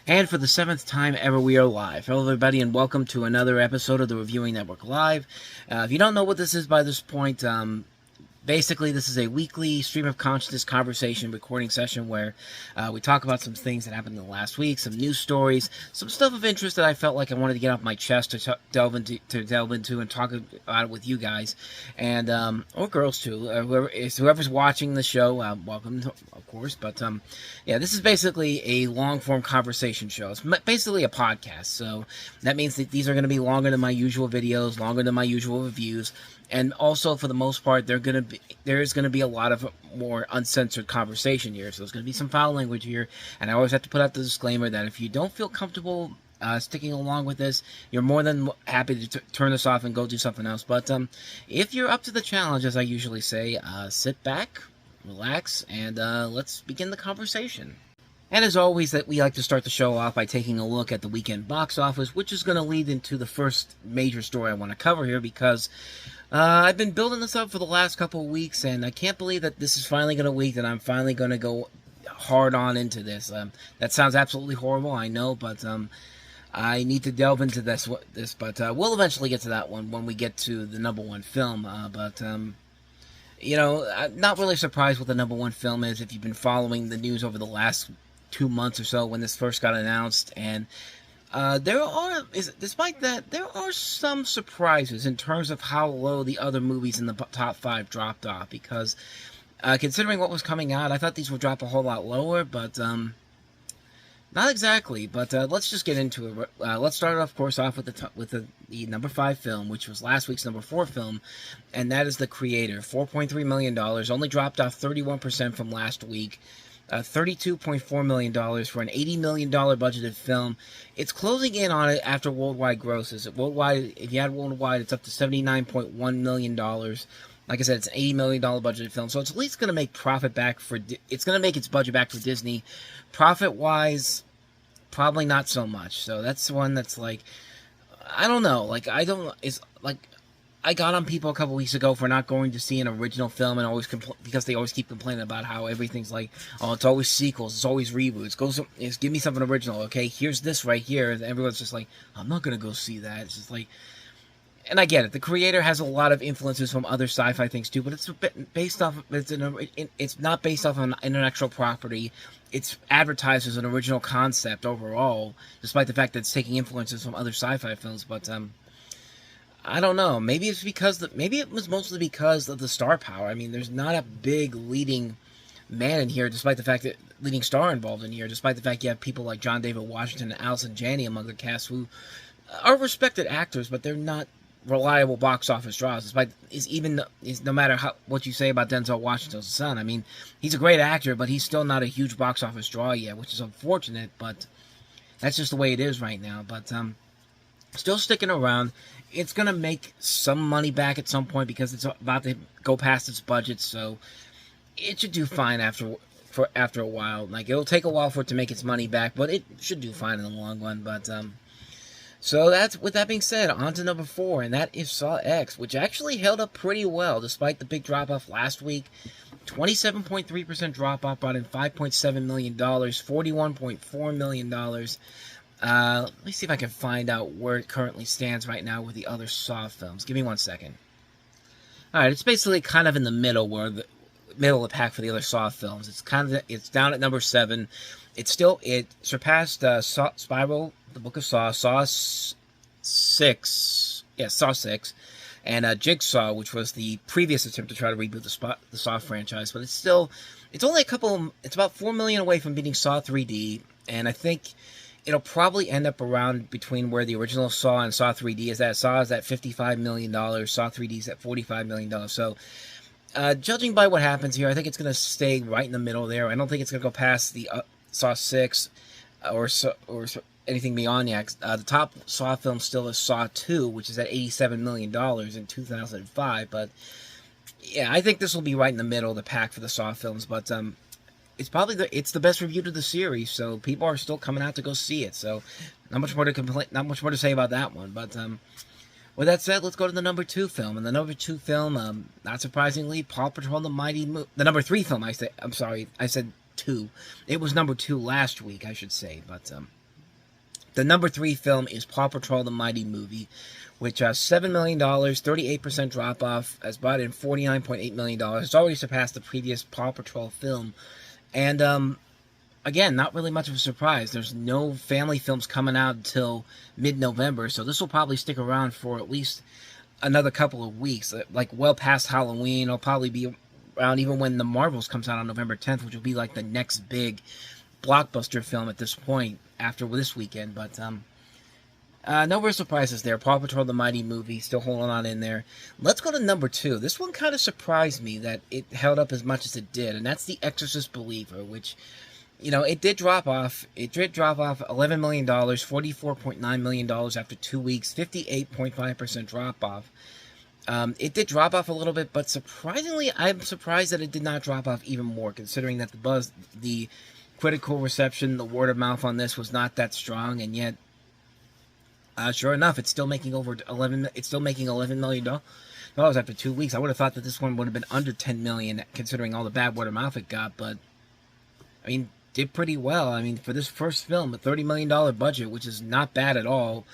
And for the 7th time ever, we are live. Hello, everybody, and welcome to another episode of the Reviewing Network Live. If you don't know what this is by this point, basically, this is a weekly stream of consciousness conversation recording session where we talk about some things that happened in the last week, some news stories, some stuff of interest that I felt like I wanted to get off my chest to delve into and talk about it with you guys, and or girls too. Whoever's watching the show, welcome, of course. But yeah, this is basically a long form conversation show. It's basically a podcast, so that means that these are going to be longer than my usual videos, longer than my usual reviews. And also, for the most part, there is going to be a lot of more uncensored conversation here. So there's going to be some foul language here. And I always have to put out the disclaimer that if you don't feel comfortable sticking along with this, you're more than happy to turn this off and go do something else. But if you're up to the challenge, as I usually say, sit back, relax, and let's begin the conversation. And as always, that we like to start the show off by taking a look at the weekend box office, which is going to lead into the first major story I want to cover here, because I've been building this up for the last couple of weeks, and I can't believe that this is finally going to week that I'm finally going to go hard on into this. That sounds absolutely horrible, I know, but I need to delve into this. But we'll eventually get to that one when we get to the number one film. You know, I'm not really surprised what the number one film is if you've been following the news over the last 2 months or so when this first got announced, and despite that, there are some surprises in terms of how low the other movies in the top 5 dropped off, because considering what was coming out, I thought these would drop a whole lot lower, but not exactly. But let's just get into it. Let's start, of course, off with the number 5 film, which was last week's number 4 film, and that is The Creator. $4.3 million, only dropped off 31% from last week. $32.4 million for an $80 million budgeted film. It's closing in on it after worldwide grosses. If you add worldwide, it's up to $79.1 million. Like I said, it's an $80 million budgeted film, so it's at least going to make profit back it's going to make its budget back for Disney. Profit-wise, probably not so much. So that's the one that's like, I don't know. I got on people a couple weeks ago for not going to see an original film and because they always keep complaining about how everything's like, oh, it's always sequels, it's always reboots. Give me something original, okay? Here's this right here. And everyone's just like, I'm not going to go see that. It's just like, and I get it. The Creator has a lot of influences from other sci-fi things too, but it's a bit based off. It's not based off an intellectual property. It's advertised as an original concept overall, despite the fact that it's taking influences from other sci-fi films. But I don't know. Maybe it was mostly because of the star power. I mean, there's not a big leading man in here, despite the fact that leading star involved in here, despite the fact you have people like John David Washington and Allison Janney among the cast who are respected actors, but they're not reliable box office draws. No matter what you say about Denzel Washington's son. I mean, he's a great actor, but he's still not a huge box office draw yet, which is unfortunate. But that's just the way it is right now. But still sticking around. It's going to make some money back at some point because it's about to go past its budget, so it should do fine after a while. Like, it'll take a while for it to make its money back, but it should do fine in the long run. But so with that being said, on to number 4, and that is Saw X, which actually held up pretty well despite the big drop-off last week. 27.3% drop-off, brought in $5.7 million, $41.4 million. Let me see if I can find out where it currently stands right now with the other Saw films. Give me 1 second. Alright, it's basically kind of in the middle of the pack for the other Saw films. It's down at number 7. It surpassed Spiral, The Book of Saw, Saw 6, and Jigsaw, which was the previous attempt to try to reboot the Saw franchise. But it's about $4 million away from beating Saw 3D, and I think it'll probably end up around between where the original Saw and Saw 3D is at. Saw is at $55 million. Saw 3D is at $45 million. So, judging by what happens here, I think it's going to stay right in the middle there. I don't think it's going to go past the Saw 6 or anything beyond that. The top Saw film still is Saw 2, which is at $87 million in 2005. But, yeah, I think this will be right in the middle of the pack for the Saw films. But, it's the best reviewed of the series, so people are still coming out to go see it. So, not much more to say about that one. But with that said, let's go to the number 2 film. And the number 2 film, not surprisingly, Paw Patrol: The Mighty the number 3 film. I said 2. It was number 2 last week, I should say. But The number 3 film is Paw Patrol: The Mighty Movie, which $7 million, 38% drop off, has brought in $49.8 million. It's already surpassed the previous Paw Patrol film. And again, not really much of a surprise. There's no family films coming out until mid-November, so this will probably stick around for at least another couple of weeks, like well past Halloween. It'll probably be around even when The Marvels comes out on November 10th, which will be like the next big blockbuster film at this point after this weekend. But no real surprises there. Paw Patrol: The Mighty Movie still holding on in there. Let's go to number 2. This one kind of surprised me that it held up as much as it did, and that's The Exorcist Believer, which, you know, it did drop off. It did drop off $11 million, $44.9 million after 2 weeks, 58.5% drop off. It did drop off a little bit, but surprisingly, I'm surprised that it did not drop off even more, considering that the buzz, the critical reception, the word of mouth on this was not that strong, and yet, sure enough, it's still making over $11 million after 2 weeks. I would have thought that this one would have been under $10 million, considering all the bad word of mouth it got, but I mean, did pretty well. I mean, for this first film, a $30 million budget, which is not bad at all.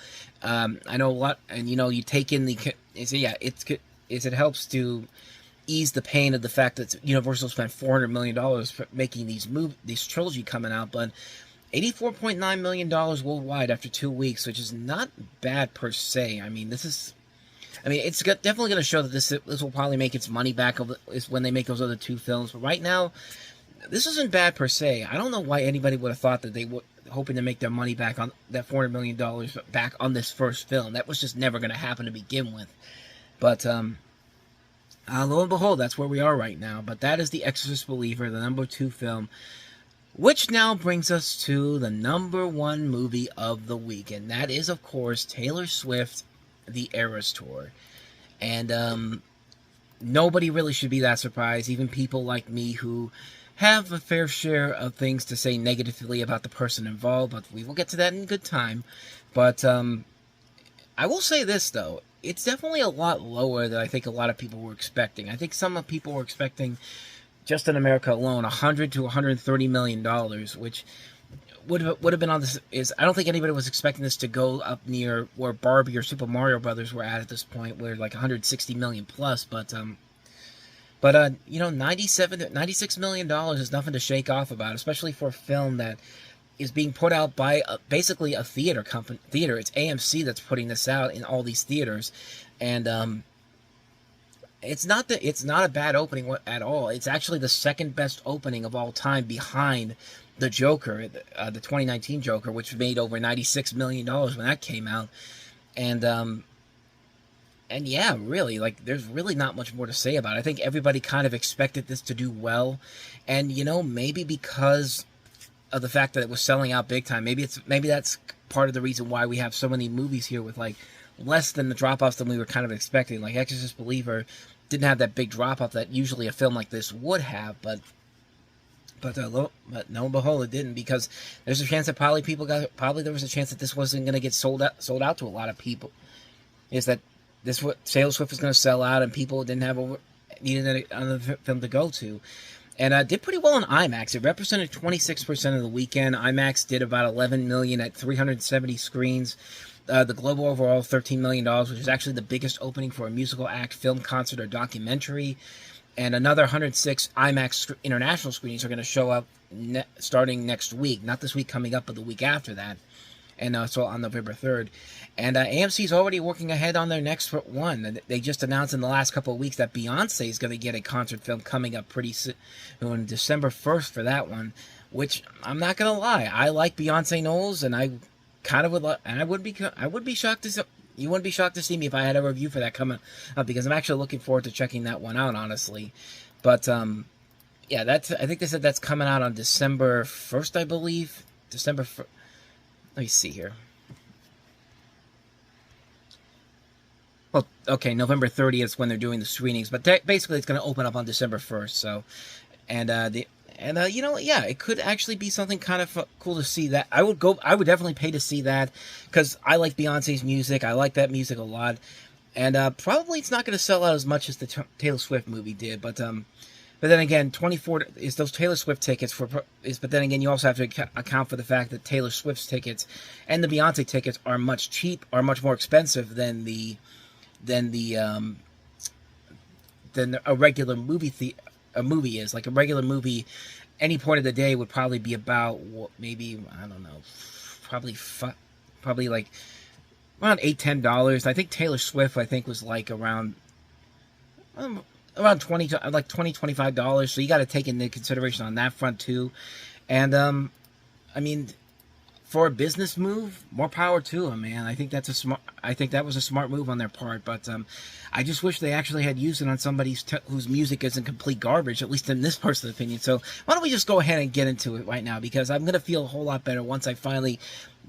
I know a lot, and you know, you take in it helps to ease the pain of the fact that Universal spent $400 million for making these trilogy coming out, but $84.9 million worldwide after 2 weeks, which is not bad per se. I mean, it's definitely going to show that this will probably make its money back when they make those other 2 films. But right now, this isn't bad per se. I don't know why anybody would have thought that they would hoping to make their money back on that $400 million back on this first film. That was just never going to happen to begin with. But lo and behold, that's where we are right now. But that is The Exorcist Believer, the number 2 film, which now brings us to the number 1 movie of the week, and that is, of course, Taylor Swift, The Eras Tour. And nobody really should be that surprised, even people like me who have a fair share of things to say negatively about the person involved, but we will get to that in good time. But I will say this, though. It's definitely a lot lower than I think a lot of people were expecting. I think some people were expecting, just in America alone, $100 to $130 million, which would have been on this. I don't think anybody was expecting this to go up near where Barbie or Super Mario Brothers were at this point, where like 160 million plus. But $96 million is nothing to shake off about, especially for a film that is being put out by basically a theater company. It's AMC that's putting this out in all these theaters, and it's not a bad opening at all. It's actually the second best opening of all time, behind the Joker, the 2019 Joker, which made over $96 million when that came out, and yeah, really, like, there's really not much more to say about it. I think everybody kind of expected this to do well, and maybe because of the fact that it was selling out big time, maybe that's part of the reason why we have so many movies here with like less than the drop-offs than we were kind of expecting. Like Exorcist Believer didn't have that big drop-off that usually a film like this would have, but no and behold, it didn't, because there's a chance that there was a chance that this wasn't going to get sold out to a lot of people. Is that Taylor Swift was going to sell out, and people needed another film to go to. And did pretty well in IMAX. It represented 26% of the weekend. IMAX did about $11 million at 370 screens. The global overall, $13 million, which is actually the biggest opening for a musical act, film, concert, or documentary. And another 106 IMAX international screenings are going to show up starting next week. Not this week coming up, but the week after that. And so on November 3rd. And AMC is already working ahead on their next one. They just announced in the last couple of weeks that Beyonce is going to get a concert film coming up pretty soon, on December 1st for that one. Which, I'm not going to lie, I like Beyonce Knowles, and I kind of would like, and I would be shocked to see, you wouldn't be shocked to see me if I had a review for that coming up, because I'm actually looking forward to checking that one out, honestly. But yeah, I think they said that's coming out on December 1st, I believe. December 1st. Let me see here. Well, okay, November 30th is when they're doing the screenings, but basically it's going to open up on December 1st. So, yeah, it could actually be something kind of cool to see. That I would definitely pay to see that, because I like Beyonce's music. I like that music a lot, and probably it's not going to sell out as much as the Taylor Swift movie did, but But then again, 24 is those Taylor Swift tickets but then again, you also have to account for the fact that Taylor Swift's tickets and the Beyonce tickets are much more expensive than than a regular movie is. Like a regular movie, any point of the day would probably be about maybe, I don't know, probably like around $8-10. I think Taylor Swift, was like around $20, like $25. So you got to take into consideration on that front too. And I mean, for a business move, more power to them, man. I think that was a smart move on their part. But I just wish they actually had used it on somebody whose music isn't complete garbage, at least in this person's opinion. So why don't we just go ahead and get into it right now, because I'm gonna feel a whole lot better once I finally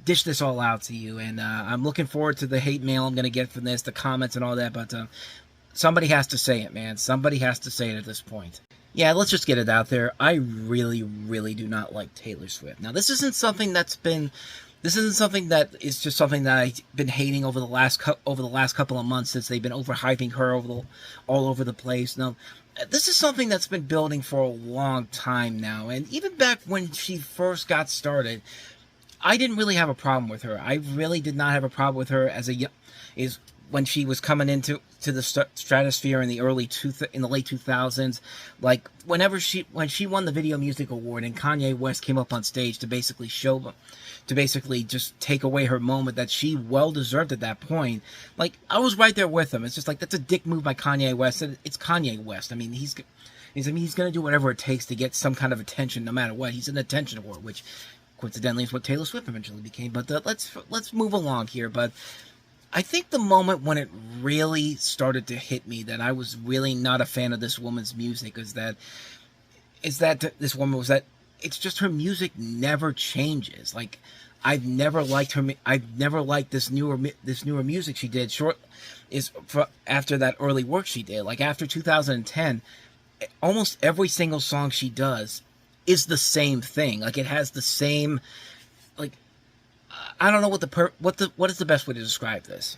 dish this all out to you. And I'm looking forward to the hate mail I'm gonna get from this, the comments and all that. But somebody has to say it, man. Somebody has to say it at this point. Yeah, let's just get it out there. I really, really do not like Taylor Swift. Now, this isn't something that is just something that I've been hating over the last couple of months, since they've been overhyping her all over the place. Now, this is something that's been building for a long time now, and even back when she first got started, I didn't really have a problem with her. I really did not have a problem with her when she was coming into the stratosphere in the late 2000s. Like when she won the Video Music Award and Kanye West came up on stage to basically just take away her moment that she well deserved at that point. Like, I was right there with him. It's just like, that's a dick move by Kanye West. It's Kanye West. I mean, he's going to do whatever it takes to get some kind of attention, no matter what. He's an attention whore, which coincidentally is what Taylor Swift eventually became. But let's move along here. But I think the moment when it really started to hit me that I was really not a fan of this woman's music is that it's just her music never changes. Like, I've never liked her. I've never liked this newer music she did. After that early work she did, like after 2010, almost every single song she does is the same thing. Like, it has the same, like, I don't know what is the best way to describe this.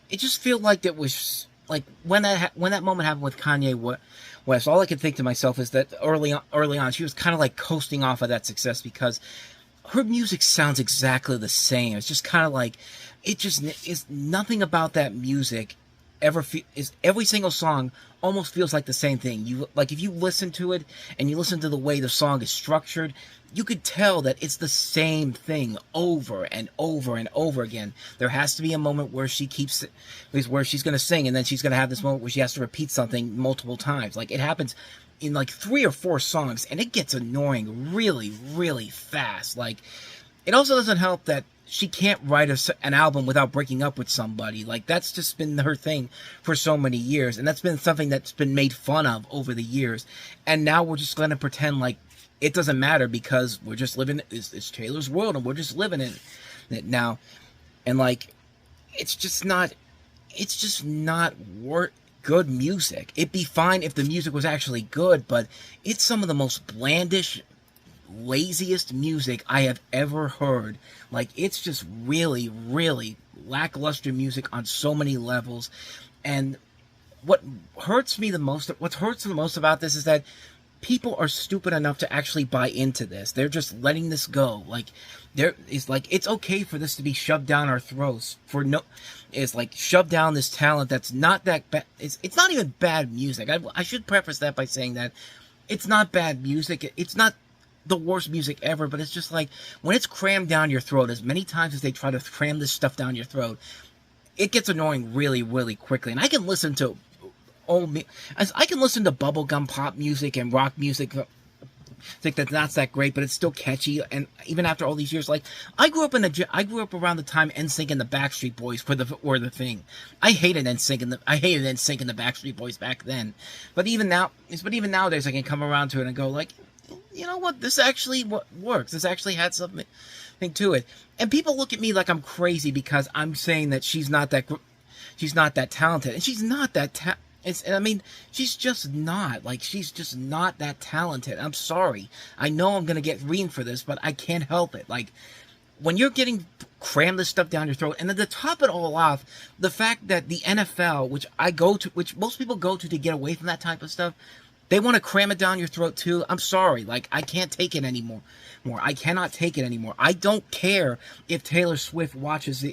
It just feels like it was like when that moment happened with Kanye West. All I could think to myself is that early on she was kind of like coasting off of that success, because her music sounds exactly the same. It's just kind of like, it just is, nothing about that music every single song almost feels like the same thing. If you listen to it and you listen to the way the song is structured, you could tell that it's the same thing over and over and over again. There has to be a moment where she's going to sing, and then she's going to have this moment where she has to repeat something multiple times. Like, it happens in like 3 or 4 songs, and it gets annoying really, really fast. Like, it also doesn't help that she can't write an album without breaking up with somebody. Like, that's just been her thing for so many years, and that's been something that's been made fun of over the years. And now we're just going to pretend like it doesn't matter, because we're just living, it's Taylor's world, and we're just living in it now. And like, it's just not good music. It'd be fine if the music was actually good, but it's some of the most blandish, laziest music I have ever heard. Like, it's just really, really lackluster music on so many levels. And what hurts the most about this is that people are stupid enough to actually buy into this. They're just letting this go. Like, it's okay for this to be shoved down our throats. It's like, shove down this talent that's not that bad. It's not even bad music. I should preface that by saying that it's not bad music. It's not the worst music ever, but it's just like, when it's crammed down your throat, as many times as they try to cram this stuff down your throat, it gets annoying really, really quickly. And I can listen to bubblegum pop music and rock music that's not that great, but it's still catchy. And even after all these years, like, I grew up around the time NSYNC and the Backstreet Boys were the thing. I hated NSYNC and the Backstreet Boys back then. But even nowadays, I can come around to it and go like, you know what? This actually works. This actually had something to it. And people look at me like I'm crazy because I'm saying that she's not that talented, and she's not that she's just not. Like, she's just not that talented. I'm sorry. I know I'm going to get reamed for this, but I can't help it. Like, when you're getting crammed this stuff down your throat, and then to top it all off, the fact that the NFL, which most people go to get away from that type of stuff, They want to cram it down your throat too. I'm sorry. Like, I can't take it anymore. I cannot take it anymore. I don't care if Taylor Swift watches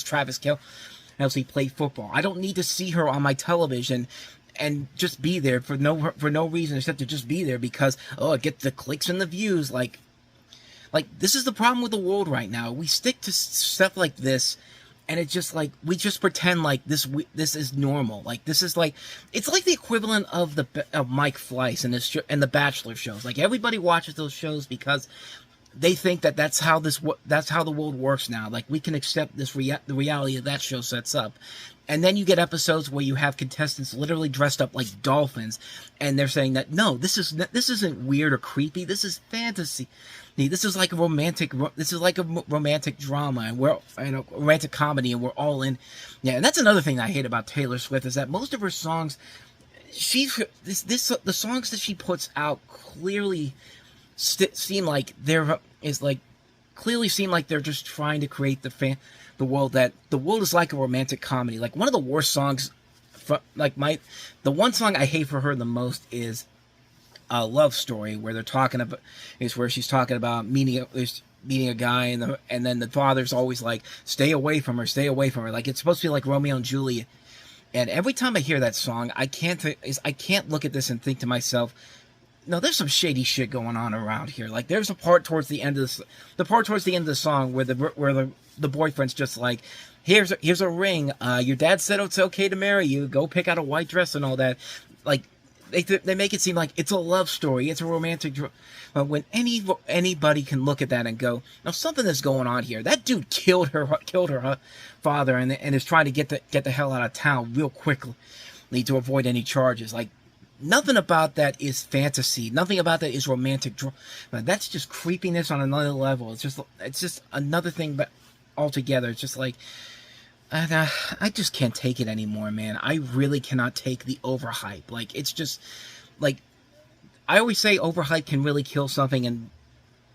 Travis Kelce play football. I don't need to see her on my television and just be there for no reason except to just be there because, oh, it gets the clicks and the views. Like, this is the problem with the world right now. We stick to stuff like this, and it's just like, we just pretend like this is normal. Like, this is like, it's like the equivalent of Mike Fleiss and the Bachelor shows. Like, everybody watches those shows because they think that that's how the world works now. Like, we can accept the reality that show sets up. And then you get episodes where you have contestants literally dressed up like dolphins, and they're saying that, no, this isn't weird or creepy. This is fantasy. This is like a romantic drama, and romantic comedy, and we're all in. Yeah, and that's another thing that I hate about Taylor Swift is that most of her songs, the songs that she puts out clearly seem like they're just trying to create the world is like a romantic comedy. Like, one of the worst songs, the one song I hate for her the most is Love Story, where she's talking about meeting a guy, and then the father's always like, stay away from her. Like, it's supposed to be like Romeo and Juliet. And every time I hear that song, I can't look at this and think to myself, no, there's some shady shit going on around here. Like, there's a part towards the end of the song where the boyfriend's just like, here's a ring. Your dad said it's okay to marry you. Go pick out a white dress and all that. Like, they make it seem like it's a love story. It's a romantic. But when anybody can look at that and go, now something is going on here. That dude killed her father and is trying to get the hell out of town real quickly to avoid any charges. Like, nothing about that is fantasy. Nothing about that is romantic. But that's just creepiness on another level. It's just another thing, but altogether, it's just like, I just can't take it anymore, man. I really cannot take the overhype. Like, it's just like, I always say overhype can really kill something, and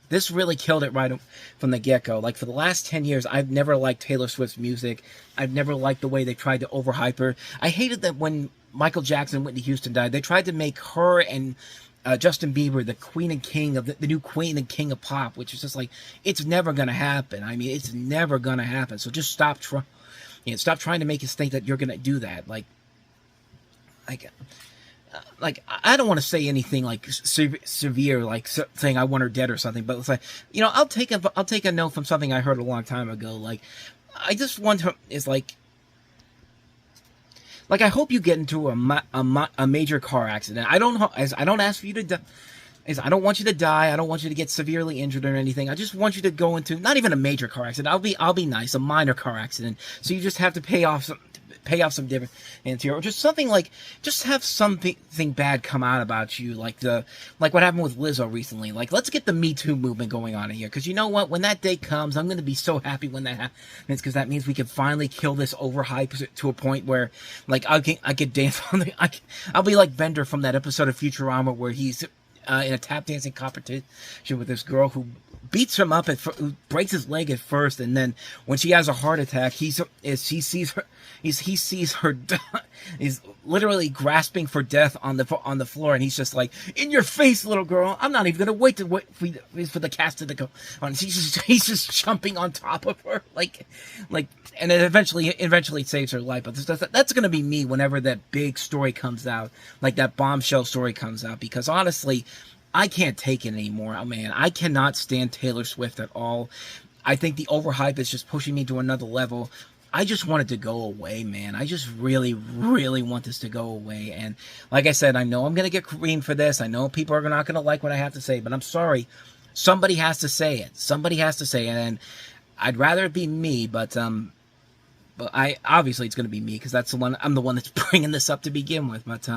this really killed it right from the get-go. Like, for the last 10 years, I've never liked Taylor Swift's music. I've never liked the way they tried to overhype her. I hated that when Michael Jackson and Whitney Houston died, they tried to make her and Justin Bieber the queen and king of the new queen and king of pop, which is just like, it's never gonna happen. I mean, it's never gonna happen. So just stop trying to make us think that you're gonna do that. Like I don't want to say anything like severe, like saying I want her dead or something, but it's like, I'll take a note from something I heard a long time ago. Like, I just want her is like, I hope you get into a major car accident. I don't ask for you to die. I don't want you to die. I don't want you to get severely injured or anything. I just want you to go into not even a major car accident. I'll be nice, a minor car accident. So you just have to pay off some different interior, or just something like, just have something bad come out about you, like what happened with Lizzo recently. Like, let's get the Me Too movement going on in here, because you know what? When that day comes, I'm going to be so happy when that happens, because that means we can finally kill this overhype to a point where, like, I could dance on I'll be like Bender from that episode of Futurama where he's in a tap dancing competition with this girl who beats him up who breaks his leg at first, and then when she has a heart attack, he sees her he's literally grasping for death on the floor, and he's just like, in your face, little girl, I'm not even gonna wait for the cast to go on. He's just jumping on top of her, like, and it eventually saves her life. But that's gonna be me whenever that big story comes out, like that bombshell story comes out, because honestly, I can't take it anymore. Oh, man, I cannot stand Taylor Swift at all. I think the overhype is just pushing me to another level. I just want it to go away, man. I just really, really want this to go away. And like I said, I know I'm going to get creamed for this. I know people are not going to like what I have to say, but I'm sorry. Somebody has to say it. Somebody has to say it. And I'd rather it be me, but obviously it's going to be me, because I'm the one that's bringing this up to begin with. But,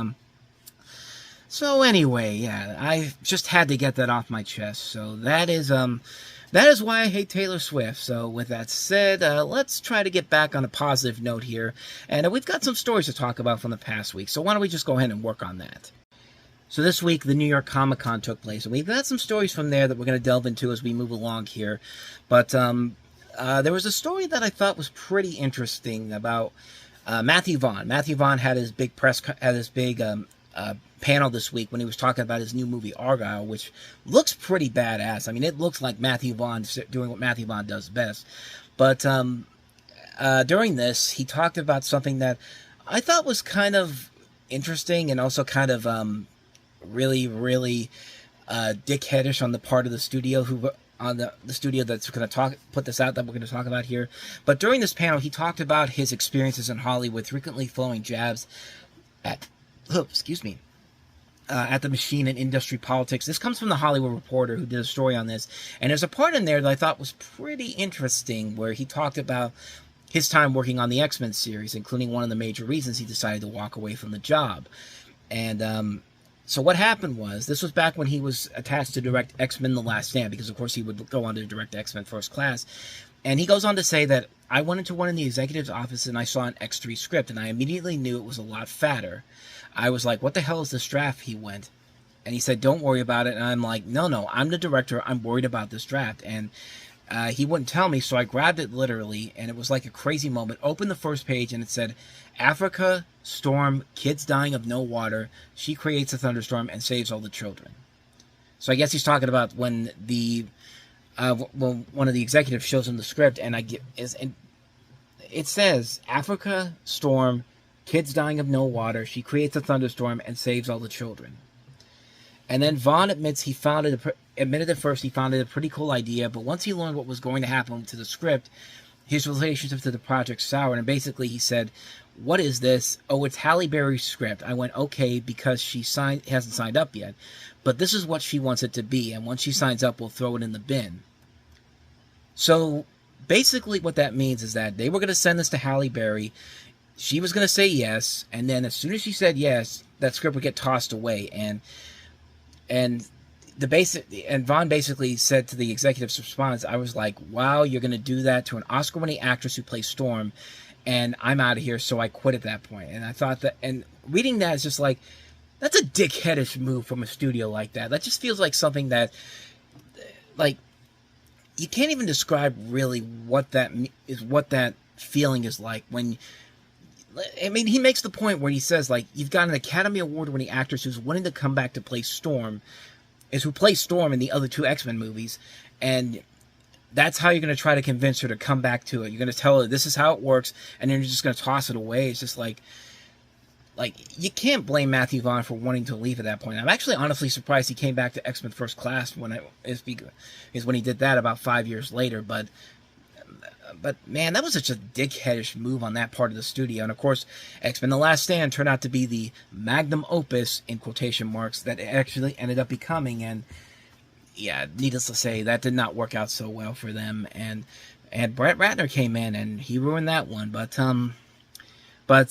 so anyway, yeah, I just had to get that off my chest. So that is why I hate Taylor Swift. So with that said, let's try to get back on a positive note here. And we've got some stories to talk about from the past week. So why don't we just go ahead and work on that? So this week, the New York Comic Con took place, and we've got some stories from there that we're going to delve into as we move along here. But there was a story that I thought was pretty interesting about Matthew Vaughn. Matthew Vaughn had his big panel this week when he was talking about his new movie Argyle, which looks pretty badass. I mean, it looks like Matthew Vaughn doing what Matthew Vaughn does best. But during this, he talked about something that I thought was kind of interesting and also kind of really, really dickheadish on the part of the studio on the studio that's going to put this out that we're going to talk about here. But during this panel, he talked about his experiences in Hollywood, frequently throwing jabs at, at the machine and industry politics. This comes from the Hollywood Reporter, who did a story on this. And there's a part in there that I thought was pretty interesting, where he talked about his time working on the X-Men series, including one of the major reasons he decided to walk away from the job. And so what happened was, this was back when he was attached to direct X-Men The Last Stand, because of course he would go on to direct X-Men First Class. And he goes on to say that, I went into one in the executive's office and I saw an X3 script, and I immediately knew it was a lot fatter. I was like, what the hell is this draft? He went. And he said, don't worry about it. And I'm like, no, I'm the director. I'm worried about this draft. And he wouldn't tell me, so I grabbed it literally, and it was like a crazy moment. Opened the first page, and it said, Africa, storm, kids dying of no water. She creates a thunderstorm and saves all the children. So I guess he's talking about when one of the executives shows him the script, and it says, Africa, storm, kids dying of no water. She creates a thunderstorm and saves all the children. And then Vaughn admits admitted at first he found it a pretty cool idea, but once he learned what was going to happen to the script, his relationship to the project soured, and basically he said, what is this? Oh, it's Halle Berry's script. I went, okay, because she hasn't signed up yet, but this is what she wants it to be, and once she signs up, we'll throw it in the bin. So basically what that means is that they were going to send this to Halle Berry. She was going to say yes, and then as soon as she said yes, that script would get tossed away, and Vaughn basically said to the executive's response, I was like, wow, you're going to do that to an Oscar-winning actress who plays Storm, and I'm out of here, so I quit at that point. And I thought that, and reading that is just like, that's a dickheadish move from a studio like that. That just feels like something that, like, you can't even describe really what that feeling is like when, I mean, he makes the point where he says, like, you've got an Academy Award-winning actress who's wanting to come back to play Storm, who plays Storm in the other two X-Men movies, and that's how you're going to try to convince her to come back to it. You're going to tell her this is how it works, and then you're just going to toss it away. It's just like you can't blame Matthew Vaughn for wanting to leave at that point. I'm actually honestly surprised he came back to X-Men First Class when he did that about 5 years later. But man, that was such a dickheadish move on that part of the studio. And of course, X-Men The Last Stand turned out to be the magnum opus, in quotation marks, that it actually ended up becoming. And yeah, needless to say, that did not work out so well for them. And Brett Ratner came in and he ruined that one. But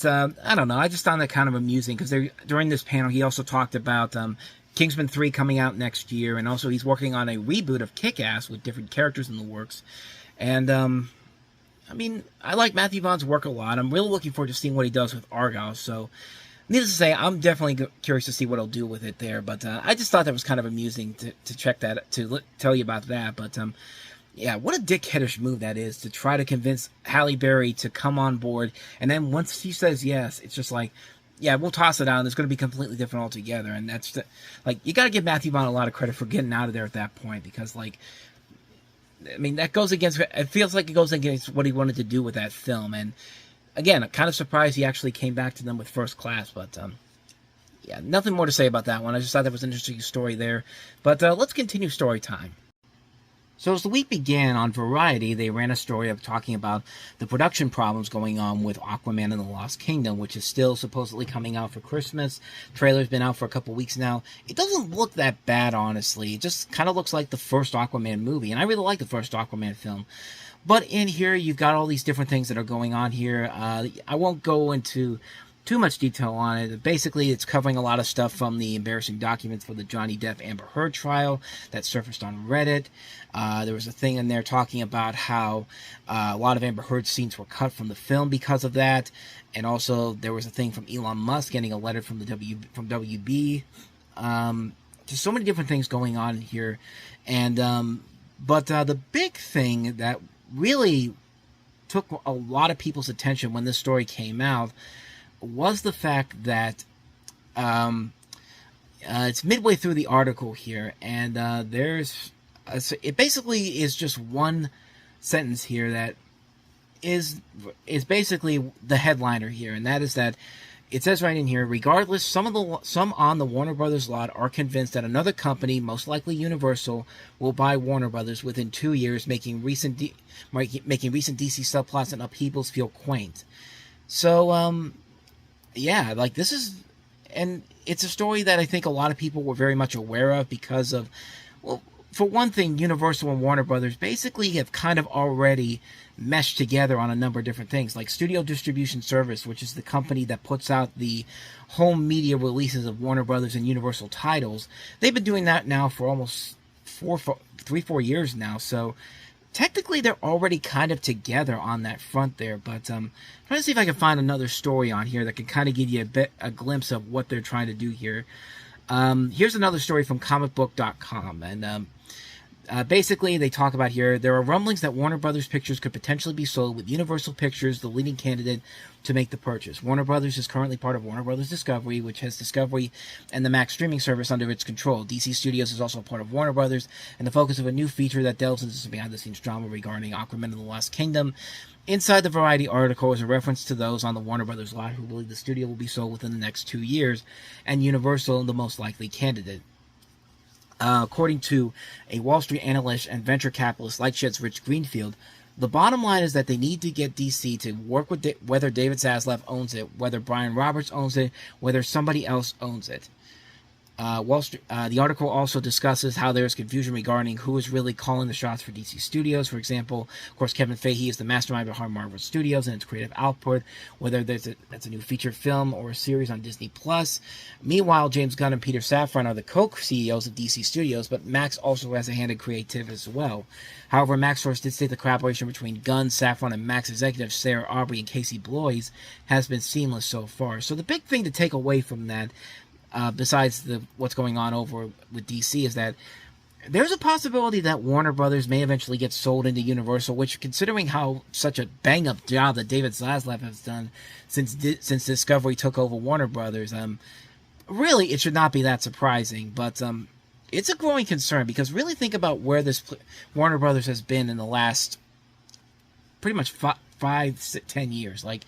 I don't know. I just found that kind of amusing because during this panel, he also talked about Kingsman 3 coming out next year. And also he's working on a reboot of Kick-Ass with different characters in the works. And, I mean, I like Matthew Vaughn's work a lot. I'm really looking forward to seeing what he does with Argyle. So, needless to say, I'm definitely curious to see what he'll do with it there. But I just thought that was kind of amusing to check that, to tell you about that. But, yeah, what a dickheadish move that is, to try to convince Halle Berry to come on board. And then once she says yes, it's just like, yeah, we'll toss it out, and it's going to be completely different altogether. And that's, you got to give Matthew Vaughn a lot of credit for getting out of there at that point. Because, I mean, that goes against, it feels like it goes against what he wanted to do with that film. And again, I'm kind of surprised he actually came back to them with First Class. But, yeah, nothing more to say about that one. I just thought that was an interesting story there. But let's continue story time. So as the week began, on Variety, they ran a story of talking about the production problems going on with Aquaman and the Lost Kingdom, which is still supposedly coming out for Christmas. Trailer's been out for a couple weeks now. It doesn't look that bad, honestly. It just kind of looks like the first Aquaman movie, and I really like the first Aquaman film. But in here, you've got all these different things that are going on here. I won't go into too much detail on it. Basically, it's covering a lot of stuff from the embarrassing documents for the Johnny Depp Amber Heard trial that surfaced on Reddit. There was a thing in there talking about how a lot of Amber Heard scenes were cut from the film because of that. And also, there was a thing from Elon Musk getting a letter from WB. Just so many different things going on here. And but the big thing that really took a lot of people's attention when this story came out was the fact that it's midway through the article here, and it basically is just one sentence here that is basically the headliner here, and that is that it says right in here, regardless, some on the Warner Brothers lot are convinced that another company, most likely Universal, will buy Warner Brothers within 2 years, making recent DC subplots and upheavals feel quaint. So, yeah, like this is, and it's a story that I think a lot of people were very much aware of because of, well, for one thing, Universal and Warner Brothers basically have kind of already meshed together on a number of different things, like Studio Distribution Service, which is the company that puts out the home media releases of Warner Brothers and Universal titles. They've been doing that now for almost 4 years now, so technically they're already kind of together on that front there. But trying to see if I can find another story on here that can kind of give you a glimpse of what they're trying to do here. Here's another story from comicbook.com, and basically, they talk about here, there are rumblings that Warner Brothers Pictures could potentially be sold, with Universal Pictures the leading candidate to make the purchase. Warner Brothers is currently part of Warner Brothers Discovery, which has Discovery and the Max streaming service under its control. DC Studios is also part of Warner Brothers, and the focus of a new feature that delves into some behind-the-scenes drama regarding Aquaman and the Lost Kingdom. Inside the Variety article is a reference to those on the Warner Brothers lot who believe the studio will be sold within the next 2 years, and Universal the most likely candidate. According to a Wall Street analyst and venture capitalist Lightshed's Rich Greenfield, the bottom line is that they need to get DC to work with whether David Zaslav owns it, whether Brian Roberts owns it, whether somebody else owns it. The article also discusses how there is confusion regarding who is really calling the shots for DC Studios. For example, of course, Kevin Feige is the mastermind behind Marvel Studios and its creative output, whether that's a new feature film or a series on Disney+. Meanwhile, James Gunn and Peter Safran are the co-CEOs of DC Studios, but Max also has a hand in creative as well. However, Max source did state the collaboration between Gunn, Safran, and Max executives Sarah Aubrey and Casey Bloys has been seamless so far. So the big thing to take away from that, besides what's going on over with DC, is that there's a possibility that Warner Brothers may eventually get sold into Universal, which, considering how such a bang-up job that David Zaslav has done since Discovery took over Warner Brothers, really it should not be that surprising. But it's a growing concern, because really think about where this Warner Brothers has been in the last pretty much 5-10 years. Like,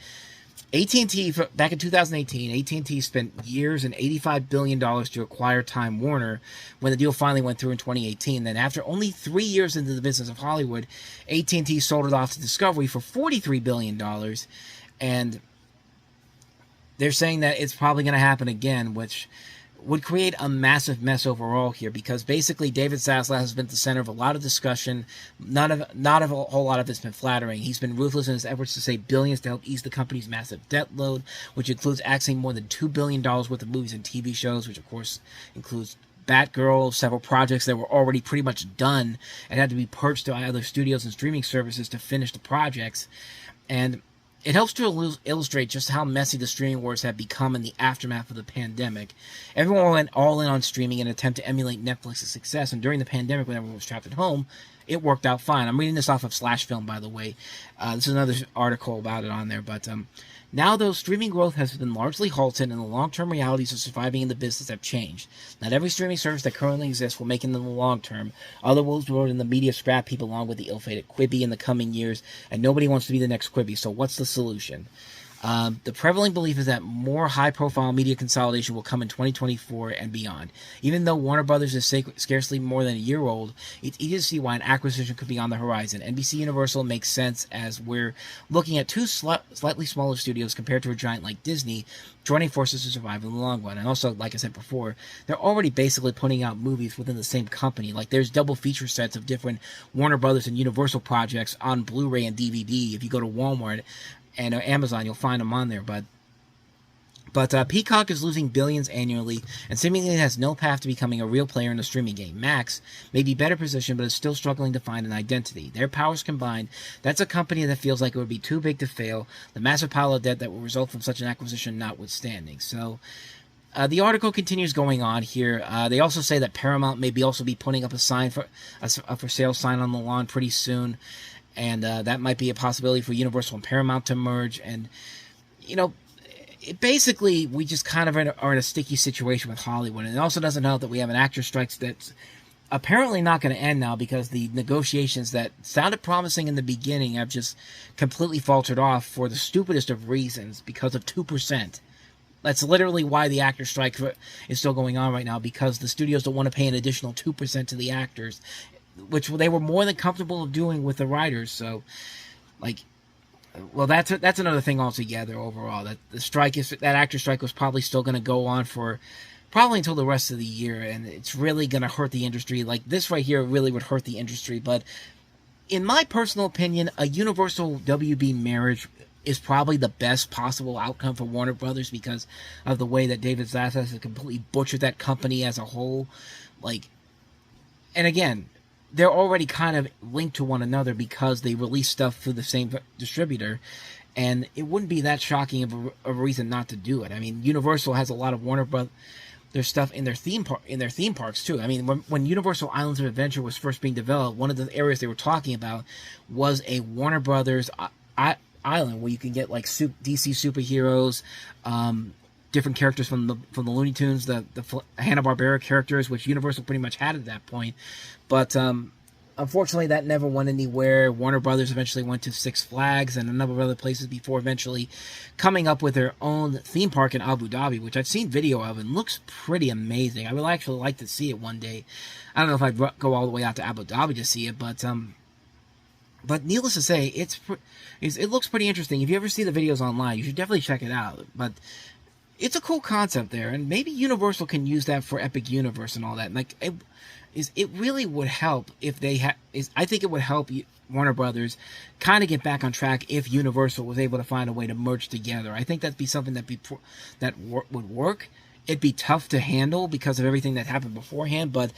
AT&T, back in 2018, AT&T spent years and $85 billion to acquire Time Warner when the deal finally went through in 2018. Then after only 3 years into the business of Hollywood, AT&T sold it off to Discovery for $43 billion. And they're saying that it's probably going to happen again, which would create a massive mess overall here, because basically David Zaslav has been at the center of a lot of discussion. Not a whole lot of it's been flattering. He's been ruthless in his efforts to save billions to help ease the company's massive debt load, which includes axing more than $2 billion worth of movies and TV shows, which of course includes Batgirl, several projects that were already pretty much done and had to be purchased by other studios and streaming services to finish the projects. And it helps to illustrate just how messy the streaming wars have become in the aftermath of the pandemic. Everyone went all in on streaming in an attempt to emulate Netflix's success, and during the pandemic, when everyone was trapped at home, it worked out fine. I'm reading this off of Slash Film, by the way. This is another article about it on there, but now, though, streaming growth has been largely halted and the long-term realities of surviving in the business have changed. Not every streaming service that currently exists will make it in the long term. Other wolves roared in the media scrap heap along with the ill-fated Quibi in the coming years, and nobody wants to be the next Quibi, so what's the solution? The prevalent belief is that more high-profile media consolidation will come in 2024 and beyond. Even though Warner Brothers is scarcely more than a year old, it's easy to see why an acquisition could be on the horizon. NBC Universal makes sense, as we're looking at two slightly smaller studios compared to a giant like Disney, joining forces to survive in the long run. And also, like I said before, they're already basically putting out movies within the same company. Like, there's double feature sets of different Warner Brothers and Universal projects on Blu-ray and DVD. If you go to Walmart and Amazon, you'll find them on there. But Peacock is losing billions annually and seemingly has no path to becoming a real player in the streaming game. Max may be better positioned, but is still struggling to find an identity. Their powers combined, that's a company that feels like it would be too big to fail, the massive pile of debt that will result from such an acquisition notwithstanding. So the article continues going on here. They also say that Paramount may also be putting up a for sale sign on the lawn pretty soon. And that might be a possibility for Universal and Paramount to merge. And, you know, basically, we just kind of are in a sticky situation with Hollywood. And it also doesn't help that we have an actor strike that's apparently not going to end now, because the negotiations that sounded promising in the beginning have just completely faltered off for the stupidest of reasons, because of 2%. That's literally why the actor strike is still going on right now, because the studios don't want to pay an additional 2% to the actors, which they were more than comfortable doing with the writers. So, like, well, that's another thing altogether. Overall, that actor strike was probably still going to go on for probably until the rest of the year, and it's really going to hurt the industry. Like, this right here really would hurt the industry. But in my personal opinion, a Universal WB marriage is probably the best possible outcome for Warner Brothers, because of the way that David Zaslav has completely butchered that company as a whole. Like, and again, they're already kind of linked to one another because they release stuff through the same distributor, and it wouldn't be that shocking of a reason not to do it. I mean, Universal has a lot of Warner Brothers their stuff in their theme parks too. I mean, when Universal Islands of Adventure was first being developed, one of the areas they were talking about was a Warner Brothers island where you can get like DC superheroes, different characters from the Looney Tunes, the Hanna-Barbera characters, which Universal pretty much had at that point. But unfortunately, that never went anywhere. Warner Brothers eventually went to Six Flags and a number of other places before eventually coming up with their own theme park in Abu Dhabi, which I've seen video of and looks pretty amazing. I would actually like to see it one day. I don't know if I'd go all the way out to Abu Dhabi to see it, but needless to say, it looks pretty interesting. If you ever see the videos online, you should definitely check it out. But it's a cool concept there, and maybe Universal can use that for Epic Universe and all that. Like, it really would help if they I think it would help Warner Brothers kind of get back on track if Universal was able to find a way to merge together. I think that'd be something that would work. It'd be tough to handle because of everything that happened beforehand, but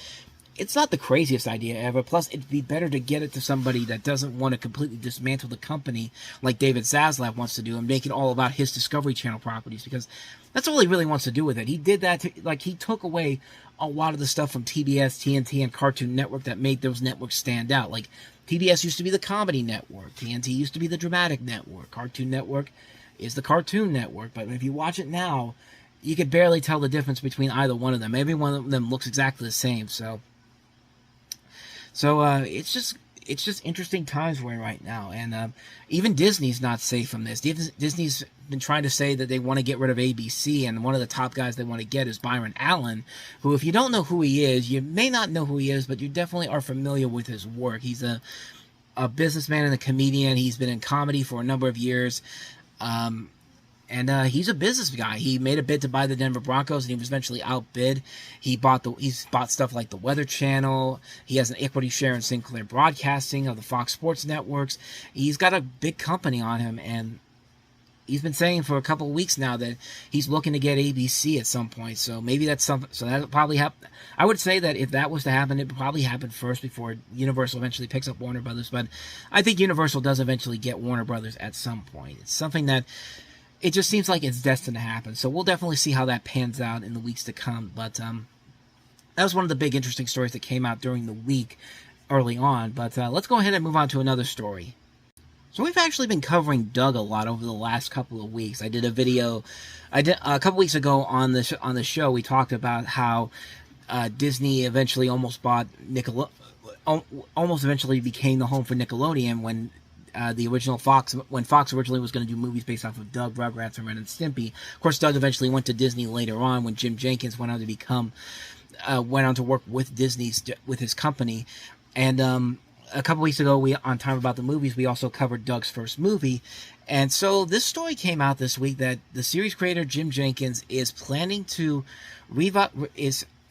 it's not the craziest idea ever. Plus, it'd be better to get it to somebody that doesn't want to completely dismantle the company like David Zaslav wants to do and make it all about his Discovery Channel properties, because that's all he really wants to do with it. He did that he took away a lot of the stuff from TBS, TNT, and Cartoon Network that made those networks stand out. Like, TBS used to be the Comedy Network, TNT used to be the Dramatic Network, Cartoon Network is the Cartoon Network. But if you watch it now, you could barely tell the difference between either one of them. Every one of them looks exactly the same. So it's just interesting times we're in right now, and even Disney's not safe from this. Disney's been trying to say that they want to get rid of ABC, and one of the top guys they want to get is Byron Allen, who, if you don't know who he is, you may not know who he is, but you definitely are familiar with his work. He's a businessman and a comedian. He's been in comedy for a number of years. And he's a business guy. He made a bid to buy the Denver Broncos, and he was eventually outbid. He's bought stuff like the Weather Channel. He has an equity share in Sinclair Broadcasting of the Fox Sports networks. He's got a big company on him, and he's been saying for a couple of weeks now that he's looking to get ABC at some point. So maybe that's something. So that'll probably happen. I would say that if that was to happen, it would probably happen first before Universal eventually picks up Warner Brothers. But I think Universal does eventually get Warner Brothers at some point. It's something that it just seems like it's destined to happen. So we'll definitely see how that pans out in the weeks to come. But that was one of the big interesting stories that came out during the week early on. But let's go ahead and move on to another story. So we've actually been covering Doug a lot over the last couple of weeks. I did a video a couple weeks ago on the show. We talked about how Disney eventually almost bought almost eventually became the home for Nickelodeon when the original Fox originally was going to do movies based off of Doug, Rugrats, and Ren and Stimpy. Of course, Doug eventually went to Disney later on when Jim Jenkins went on to work with with his company. And a couple weeks ago, on Time About the Movies, we also covered Doug's first movie. And so this story came out this week that the series creator Jim Jenkins is planning to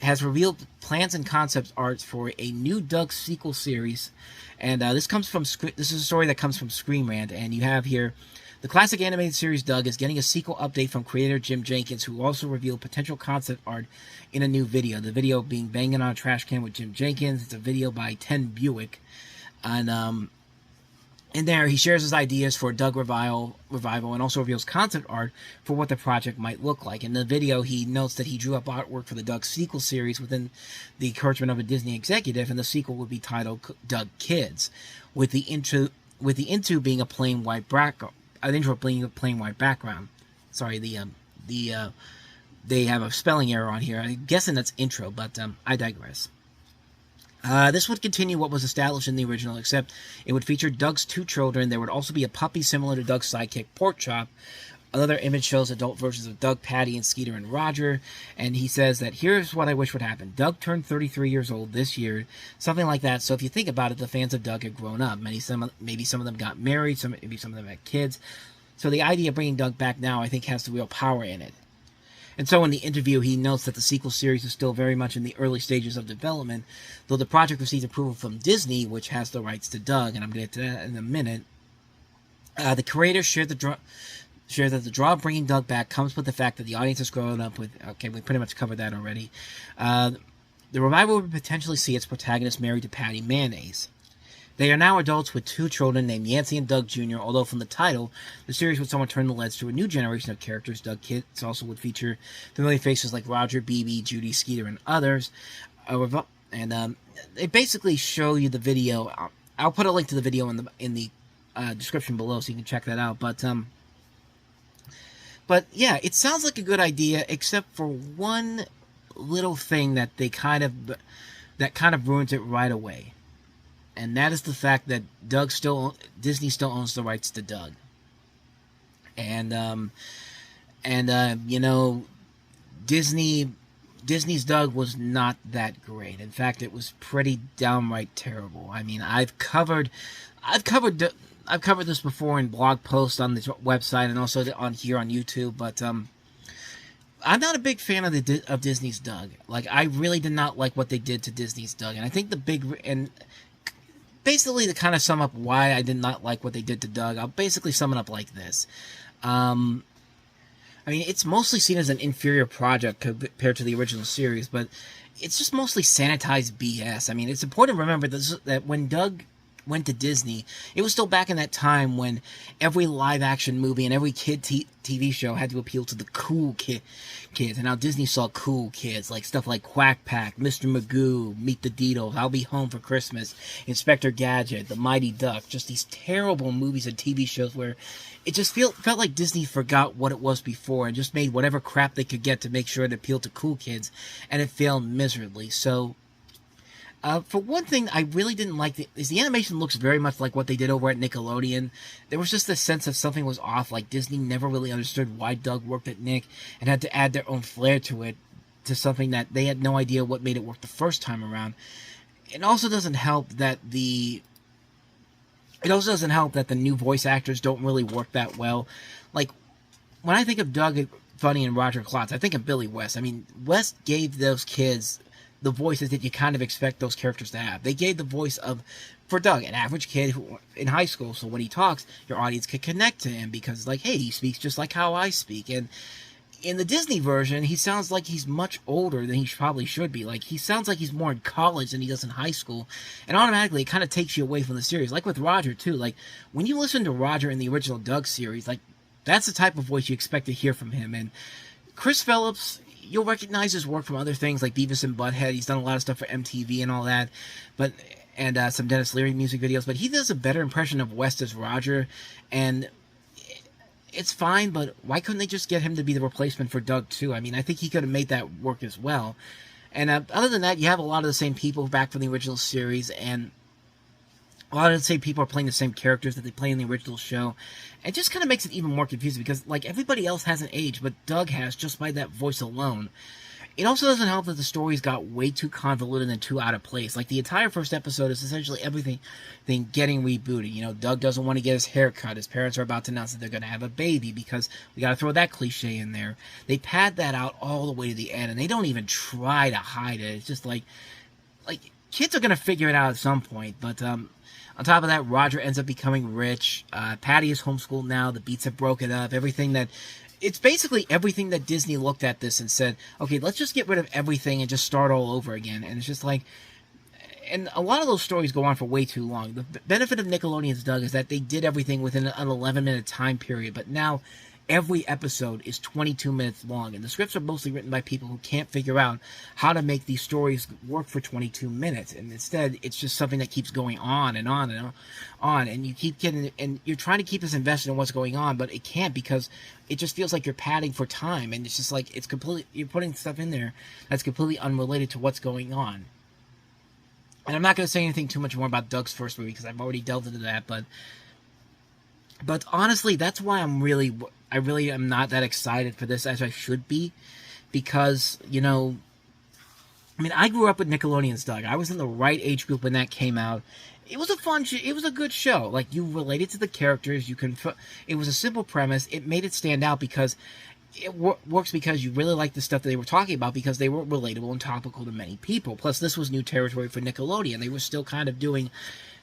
has revealed plans and concept art for a new Doug sequel series. And this is a story that comes from Screen Rant, and you have here the classic animated series Doug is getting a sequel update from creator Jim Jenkins, who also revealed potential concept art in a new video. The video being Banging on a Trash Can with Jim Jenkins. It's a video by Ten Buick, and in there he shares his ideas for Doug revival and also reveals concept art for what the project might look like. In the video, he notes that he drew up artwork for the Doug sequel series within the encouragement of a Disney executive, and the sequel would be titled Doug Kids, with the intro being a plain white background. Sorry, the they have a spelling error on here. I'm guessing that's intro, but I digress. This would continue what was established in the original, except it would feature Doug's 2 children. There would also be a puppy similar to Doug's sidekick, Porkchop. Another image shows adult versions of Doug, Patty, and Skeeter and Roger. And he says that here's what I wish would happen. Doug turned 33 years old this year, something like that. So if you think about it, the fans of Doug had grown up. Maybe some of them got married, maybe some of them had kids. So the idea of bringing Doug back now, I think, has the real power in it. And so in the interview, he notes that the sequel series is still very much in the early stages of development, though the project received approval from Disney, which has the rights to Doug, and I'm going to get to that in a minute. The creators shared that the draw of bringing Doug back comes with the fact that the audience has grown up with... Okay, we pretty much covered that already. The revival would potentially see its protagonist married to Patty Mayonnaise. They are now adults with 2 children named Yancey and Doug Jr., although from the title, the series would somewhat turn the leads to a new generation of characters. Doug Kids also would feature familiar faces like Roger, BB, Judy, Skeeter, and others. They basically show you the video. I'll put a link to the video in the description below so you can check that out. But yeah, it sounds like a good idea, except for one little thing that kind of ruins it right away. And that is the fact that Disney still owns the rights to Doug. And you know, Disney's Doug was not that great. In fact, it was pretty downright terrible. I mean, I've covered this before in blog posts on this website and also on here on YouTube, but I'm not a big fan of Disney's Doug. Like, I really did not like what they did to Disney's Doug, and I think basically, to kind of sum up why I did not like what they did to Doug, I'll basically sum it up like this. I mean, it's mostly seen as an inferior project compared to the original series, but it's just mostly sanitized BS. I mean, it's important to remember that when Doug went to Disney, it was still back in that time when every live-action movie and every kid TV show had to appeal to the cool kids. And now Disney saw cool kids, like stuff like Quack Pack, Mr. Magoo, Meet the Deedles, I'll Be Home for Christmas, Inspector Gadget, The Mighty Duck, just these terrible movies and TV shows where it just felt like Disney forgot what it was before and just made whatever crap they could get to make sure it appealed to cool kids, and it failed miserably. So for one thing, I really didn't like the animation looks very much like what they did over at Nickelodeon. There was just a sense of something was off, like Disney never really understood why Doug worked at Nick and had to add their own flair to it, to something that they had no idea what made it work the first time around. It also doesn't help that the new voice actors don't really work that well. Like, when I think of Doug Funny and Roger Klotz, I think of Billy West. I mean, West gave those kids the voices that you kind of expect those characters to have. They gave the voice for Doug, an average kid in high school, so when he talks, your audience can connect to him because, like, hey, he speaks just like how I speak. And in the Disney version, he sounds like he's much older than he probably should be. Like, he sounds like he's more in college than he does in high school, and automatically it kind of takes you away from the series. Like with Roger, too. Like, when you listen to Roger in the original Doug series, like, that's the type of voice you expect to hear from him. And Chris Phillips, you'll recognize his work from other things like Beavis and Butthead. He's done a lot of stuff for MTV and all that, and some Dennis Leary music videos. But he does a better impression of West as Roger, and it's fine. But why couldn't they just get him to be the replacement for Doug too? I mean, I think he could have made that work as well. And other than that, you have a lot of the same people back from the original series, and a lot of the same people are playing the same characters that they play in the original show. It just kind of makes it even more confusing because, like, everybody else hasn't aged, but Doug has just by that voice alone. It also doesn't help that the stories got way too convoluted and too out of place. Like, the entire first episode is essentially everything getting rebooted. You know, Doug doesn't want to get his hair cut. His parents are about to announce that they're going to have a baby because we got to throw that cliche in there. They pad that out all the way to the end, and they don't even try to hide it. It's just like kids are going to figure it out at some point, but on top of that, Roger ends up becoming rich. Patty is homeschooled now. The Beats have broken up. It's basically everything that Disney looked at this and said, okay, let's just get rid of everything and just start all over again. And it's just like, and a lot of those stories go on for way too long. The benefit of Nickelodeon's Doug is that they did everything within an 11-minute time period. But now every episode is 22 minutes long, and the scripts are mostly written by people who can't figure out how to make these stories work for 22 minutes, and instead it's just something that keeps going on and on and on, and you keep getting, and you're trying to keep us invested in what's going on, but it can't, because it just feels like you're padding for time, and it's just like it's completely, you're putting stuff in there that's completely unrelated to what's going on. And I'm not going to say anything too much more about Doug's first movie, because I've already delved into that, but honestly, that's why I really am not that excited for this as I should be, because, you know, I mean, I grew up with Nickelodeon's Doug. I was in the right age group when that came out. It was a fun it was a good show. Like, you related to the characters, it was a simple premise. It made it stand out because it works because you really like the stuff that they were talking about, because they were relatable and topical to many people. Plus, this was new territory for Nickelodeon. They were still kind of doing,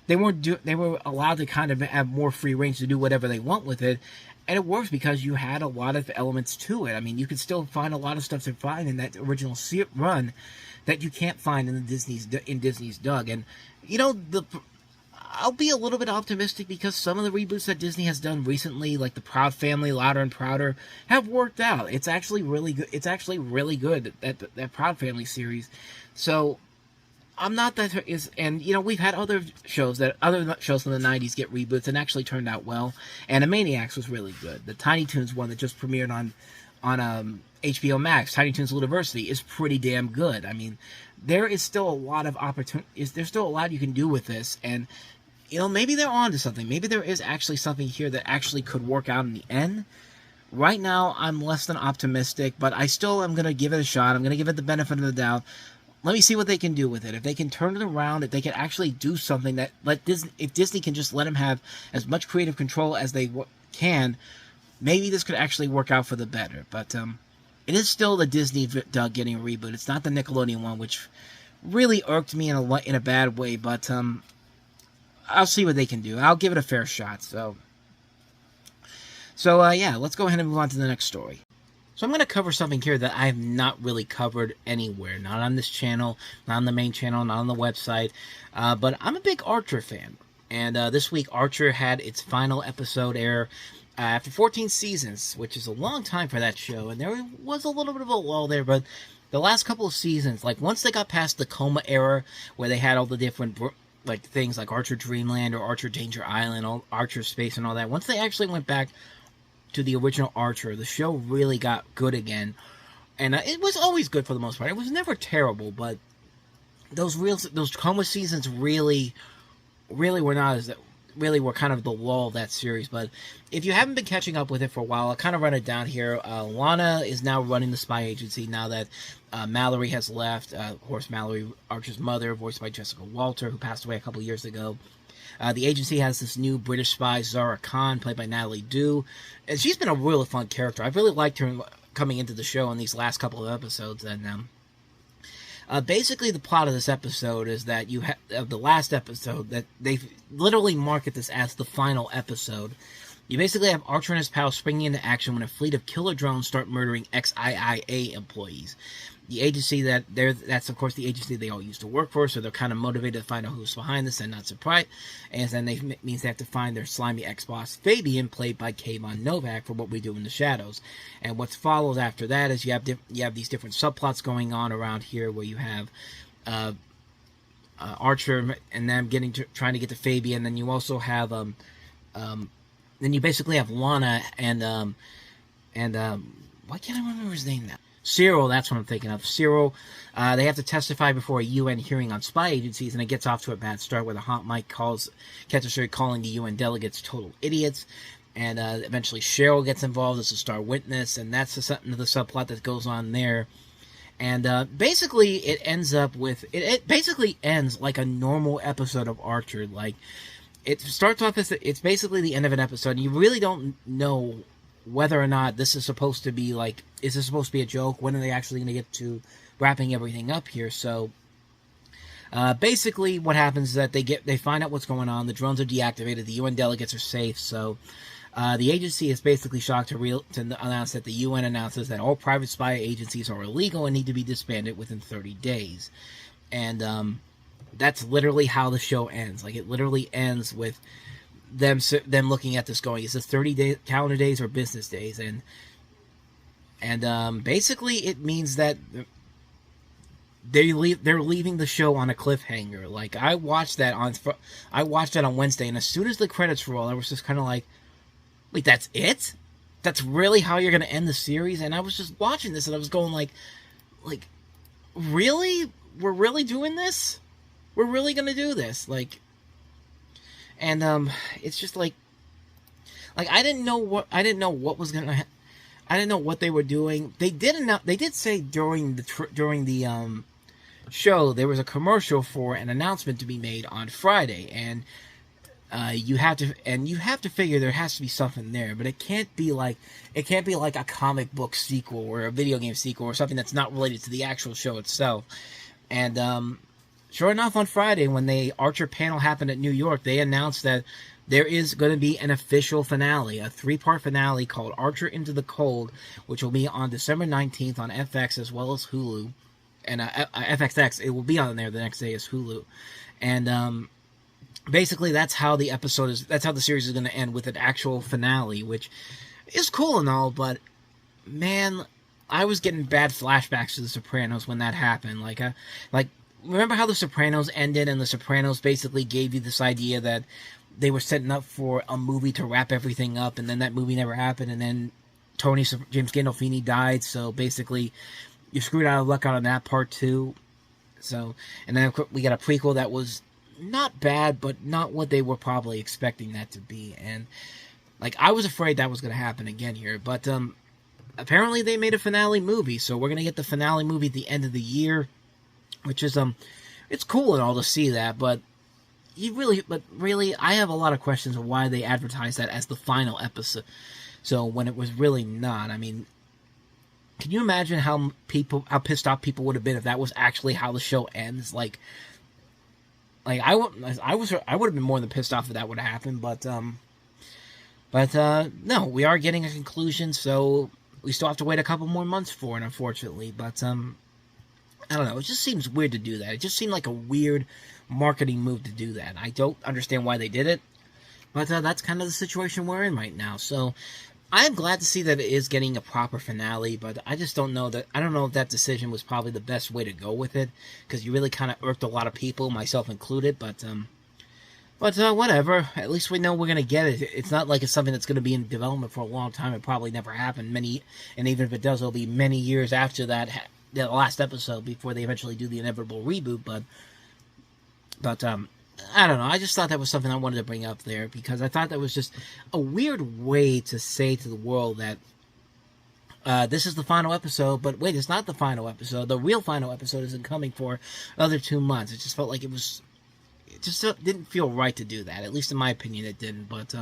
they were allowed to kind of have more free range to do whatever they want with it, and it works because you had a lot of elements to it. I mean, you could still find a lot of stuff to find in that original run that you can't find in Disney's Doug. And you know, I'll be a little bit optimistic, because some of the reboots that Disney has done recently, like the Proud Family, Louder and Prouder, have worked out. It's actually really good. It's actually really good, that Proud Family series. So I'm not that is, and you know, we've had other shows from the 90s get reboots and actually turned out well. Animaniacs was really good. The Tiny Toons one that just premiered on HBO Max, Tiny Toons University, is pretty damn good. I mean, there is still a lot of opportunity. There's still a lot you can do with this, and you know, maybe they're on to something. Maybe there is actually something here that actually could work out in the end. Right now, I'm less than optimistic, but I still am going to give it a shot. I'm going to give it the benefit of the doubt. Let me see what they can do with it. If they can turn it around, if they can actually do something that, if Disney can just let them have as much creative control as they can, maybe this could actually work out for the better. But it is still the Disney Doug getting a reboot. It's not the Nickelodeon one, which really irked me in a bad way. But I'll see what they can do. I'll give it a fair shot. So yeah, let's go ahead and move on to the next story. So I'm going to cover something here that I have not really covered anywhere. Not on this channel, not on the main channel, not on the website. But I'm a big Archer fan. And this week, Archer had its final episode air after 14 seasons, which is a long time for that show. And there was a little bit of a lull there, but the last couple of seasons, like once they got past the coma era, where they had all the different like things like Archer Dreamland or Archer Danger Island, Archer Space and all that, once they actually went back to the original Archer, the show really got good again. And it was always good for the most part. It was never terrible, but those coma seasons really were not as, really were kind of the lull of that series. But if you haven't been catching up with it for a while, I'll kind of run it down here. Lana is now running the spy agency now that Mallory has left. Horace Mallory, Archer's mother, voiced by Jessica Walter, who passed away a couple years ago. The agency has this new British spy, Zara Khan, played by Natalie Dew. And she's been a really fun character. I've really liked her coming into the show in these last couple of episodes. And basically, the plot of this episode is that you have the last episode, that they literally market this as the final episode. You basically have Archer and his pals springing into action when a fleet of killer drones start murdering ex-IIA employees. The agency that's of course the agency they all used to work for, so they're kind of motivated to find out who's behind this, and not surprised. And then means they have to find their slimy ex-boss Fabian, played by Kayvon Novak, for What We Do in the Shadows. And what follows after that is you have these different subplots going on around here, where you have Archer and them trying to get to Fabian. Then you also have then you basically have Lana and why can't I remember his name now? Cyril, that's what I'm thinking of. Cyril, they have to testify before a UN hearing on spy agencies, and it gets off to a bad start where the hot mic catches her calling the UN delegates total idiots, and eventually Cheryl gets involved as a star witness, and that's the subplot that goes on there. And basically, it ends like a normal episode of Archer. Like, it starts off as it's basically the end of an episode, and you really don't know whether or not this is supposed to be like, is this supposed to be a joke? When are they actually going to get to wrapping everything up here? So basically what happens is that they find out what's going on. The drones are deactivated. The UN delegates are safe. So the agency is basically shocked to announce that the UN announces that all private spy agencies are illegal and need to be disbanded within 30 days. And that's literally how the show ends. Like, it literally ends with them looking at this going, is this 30 calendar days or business days? And basically it means that they're leaving the show on a cliffhanger. Like, I watched that on Wednesday, and as soon as the credits roll, I was just kind of like, wait, that's it? That's really how you're going to end the series? And I was just watching this, and I was going like, really? We're really doing this? We're really going to do this? Like, and it's just like I didn't know what was going to I didn't know what they were doing. They did say during the show there was a commercial for an announcement to be made on Friday, and you have to figure there has to be something there, but it can't be like a comic book sequel or a video game sequel or something that's not related to the actual show itself. And sure enough, on Friday when the Archer panel happened at New York, they announced that there is going to be an official finale, a 3-part finale called Archer Into the Cold, which will be on December 19th on FX as well as Hulu. And FXX, it will be on there the next day as Hulu. And basically that's how the series is going to end, with an actual finale, which is cool and all, but man, I was getting bad flashbacks to The Sopranos when that happened. Like remember how The Sopranos ended, and The Sopranos basically gave you this idea that they were setting up for a movie to wrap everything up, and then that movie never happened, and then James Gandolfini died, so basically you screwed out of luck on that part too. So, and then we got a prequel that was not bad, but not what they were probably expecting that to be, and like, I was afraid that was going to happen again here, but apparently they made a finale movie, so we're going to get the finale movie at the end of the year, which is, it's cool and all to see that, but really, I have a lot of questions of why they advertised that as the final episode, so when it was really not. I mean, can you imagine how pissed off people would have been if that was actually how the show ends? Like I would have been more than pissed off if that would have happened, but no, we are getting a conclusion, so we still have to wait a couple more months for it, unfortunately, but I don't know, it just seems weird to do that. It just seemed like a weird marketing move to do that. I don't understand why they did it, but that's kind of the situation we're in right now. So I'm glad to see that it is getting a proper finale, but I just don't know if that decision was probably the best way to go with it, because you really kind of irked a lot of people, myself included, but whatever. At least we know we're going to get it. It's not like it's something that's going to be in development for a long time. It probably never happened. And even if it does, it'll be many years after the last episode before they eventually do the inevitable reboot, but I don't know. I just thought that was something I wanted to bring up there, because I thought that was just a weird way to say to the world that this is the final episode, but wait, it's not the final episode. The real final episode isn't coming for another 2 months. It just felt like it just didn't feel right to do that. At least in my opinion, it didn't. But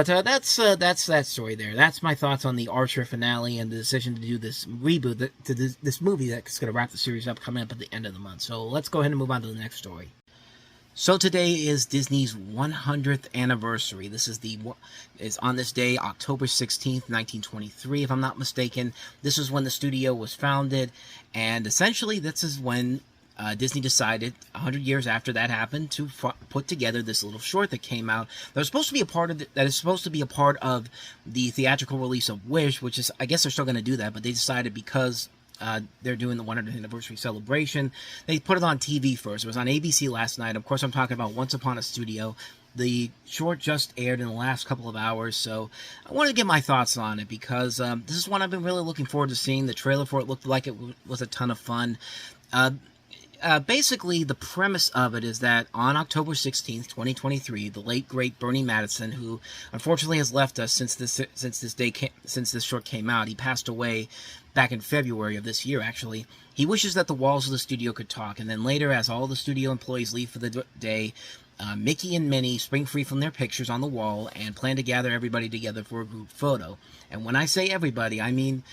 that's that story there. That's my thoughts on the Archer finale and the decision to do this reboot, this movie that's going to wrap the series up, coming up at the end of the month. So let's go ahead and move on to the next story. So today is Disney's 100th anniversary. This is on this day, October 16th, 1923, if I'm not mistaken. This is when the studio was founded, and essentially this is when Disney decided, 100 years after that happened, to put together this little short that came out. That is supposed to be a part of the theatrical release of Wish, which is, I guess they're still going to do that, but they decided because they're doing the 100th anniversary celebration, they put it on TV first. It was on ABC last night. Of course, I'm talking about Once Upon a Studio. The short just aired in the last couple of hours, so I wanted to get my thoughts on it, because this is one I've been really looking forward to seeing. The trailer for it looked like it was a ton of fun. Basically, the premise of it is that on October 16th, 2023, the late great Bernie Madison, who unfortunately has left us since this short came out, he passed away back in February of this year. Actually, he wishes that the walls of the studio could talk, and then later, as all the studio employees leave for the day, Mickey and Minnie spring free from their pictures on the wall and plan to gather everybody together for a group photo. And when I say everybody, I mean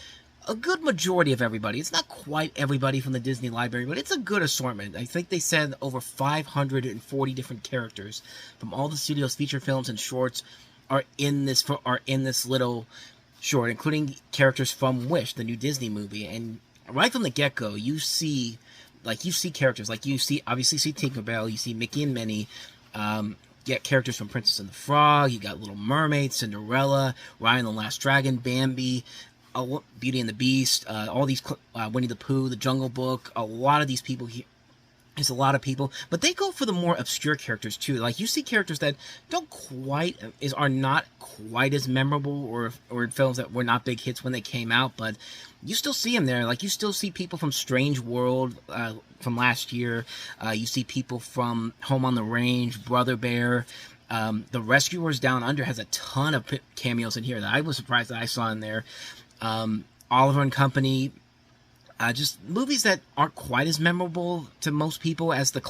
a good majority of everybody. It's not quite everybody from the Disney library, but it's a good assortment. I think they said over 540 different characters from all the studio's feature films and shorts are in this little short, including characters from Wish, the new Disney movie. And right from the get-go, you see characters, like you obviously see Tinkerbell, you see Mickey and Minnie, get characters from Princess and the Frog. You got Little Mermaid, Cinderella, Raya and the Last Dragon, Bambi, Beauty and the Beast, all these, Winnie the Pooh, The Jungle Book. A lot of these people here. There's a lot of people, but they go for the more obscure characters too. Like, you see characters that are not quite as memorable, or films that were not big hits when they came out, but you still see them there. Like, you still see people from Strange World from last year. You see people from Home on the Range, Brother Bear. The Rescuers Down Under has a ton of cameos in here that I was surprised that I saw in there. Oliver and Company. Just movies that aren't quite as memorable to most people as the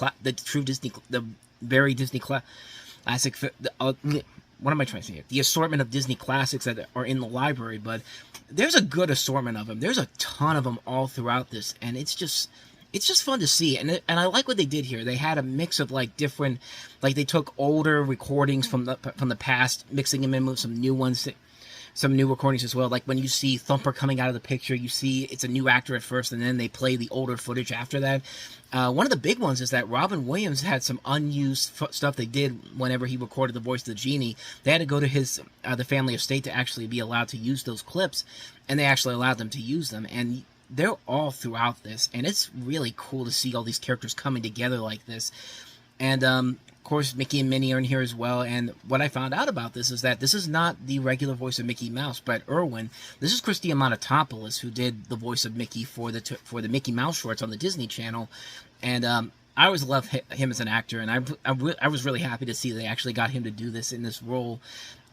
true Disney, the very Disney classic. What am I trying to say here? The assortment of Disney classics that are in the library, but there's a good assortment of them. There's a ton of them all throughout this, and it's just fun to see. And I like what they did here. They had a mix of like different, like they took older recordings from the past, mixing them in with some new ones. Some new recordings as well. Like when you see Thumper coming out of the picture, you see it's a new actor at first, and then they play the older footage after that. One of the big ones is that Robin Williams had some unused stuff they did whenever he recorded the voice of the genie. They had to go to his the family estate to actually be allowed to use those clips, and they actually allowed them to use them. And they're all throughout this, and it's really cool to see all these characters coming together like this. And of course, Mickey and Minnie are in here as well, and what I found out about this is that this is not the regular voice of Mickey Mouse, Brett Irwin. This is Christy Amanatopoulos, who did the voice of Mickey for the Mickey Mouse shorts on the Disney Channel, and I always loved him as an actor, and I was really happy to see they actually got him to do this in this role,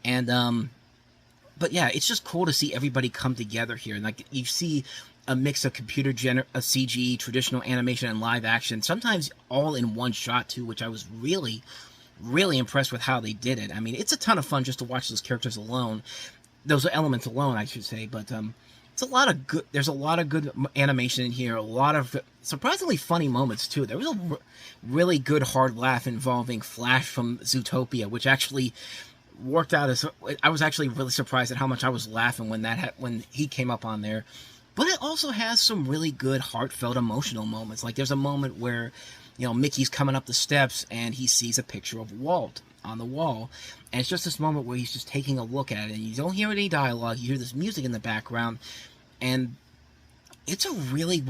and but yeah, it's just cool to see everybody come together here, and like you see a mix of computer CG, traditional animation, and live action, sometimes all in one shot too, which I was really, really impressed with how they did it. I mean, it's a ton of fun just to watch those characters alone, those elements alone, I should say, but it's a lot of good, there's a lot of good animation in here, a lot of surprisingly funny moments too. There was a really good hard laugh involving Flash from Zootopia, which actually worked out as, I was actually really surprised at how much I was laughing when he came up on there. But it also has some really good, heartfelt, emotional moments. Like, there's a moment where, you know, Mickey's coming up the steps, and he sees a picture of Walt on the wall. And it's just this moment where he's just taking a look at it, and you don't hear any dialogue. You hear this music in the background, and it's really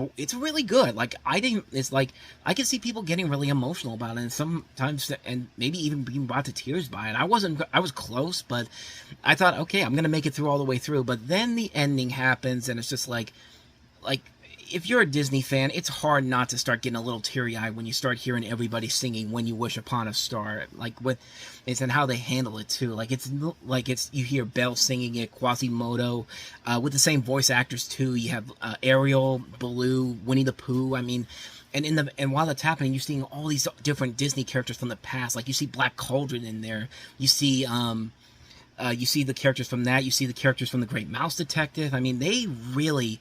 good. Like, it's like, I can see people getting really emotional about it, and sometimes, and maybe even being brought to tears by it. I was close, but I thought, okay, I'm gonna make it through all the way through, but then the ending happens, and it's just like, if you're a Disney fan, it's hard not to start getting a little teary-eyed when you start hearing everybody singing "When You Wish Upon a Star." Like, and how they handle it too. Like it's you hear Belle singing it, Quasimodo, with the same voice actors too. You have Ariel, Baloo, Winnie the Pooh. I mean, and while that's happening, you're seeing all these different Disney characters from the past. Like, you see Black Cauldron in there. You see the characters from that. You see the characters from The Great Mouse Detective. I mean, they really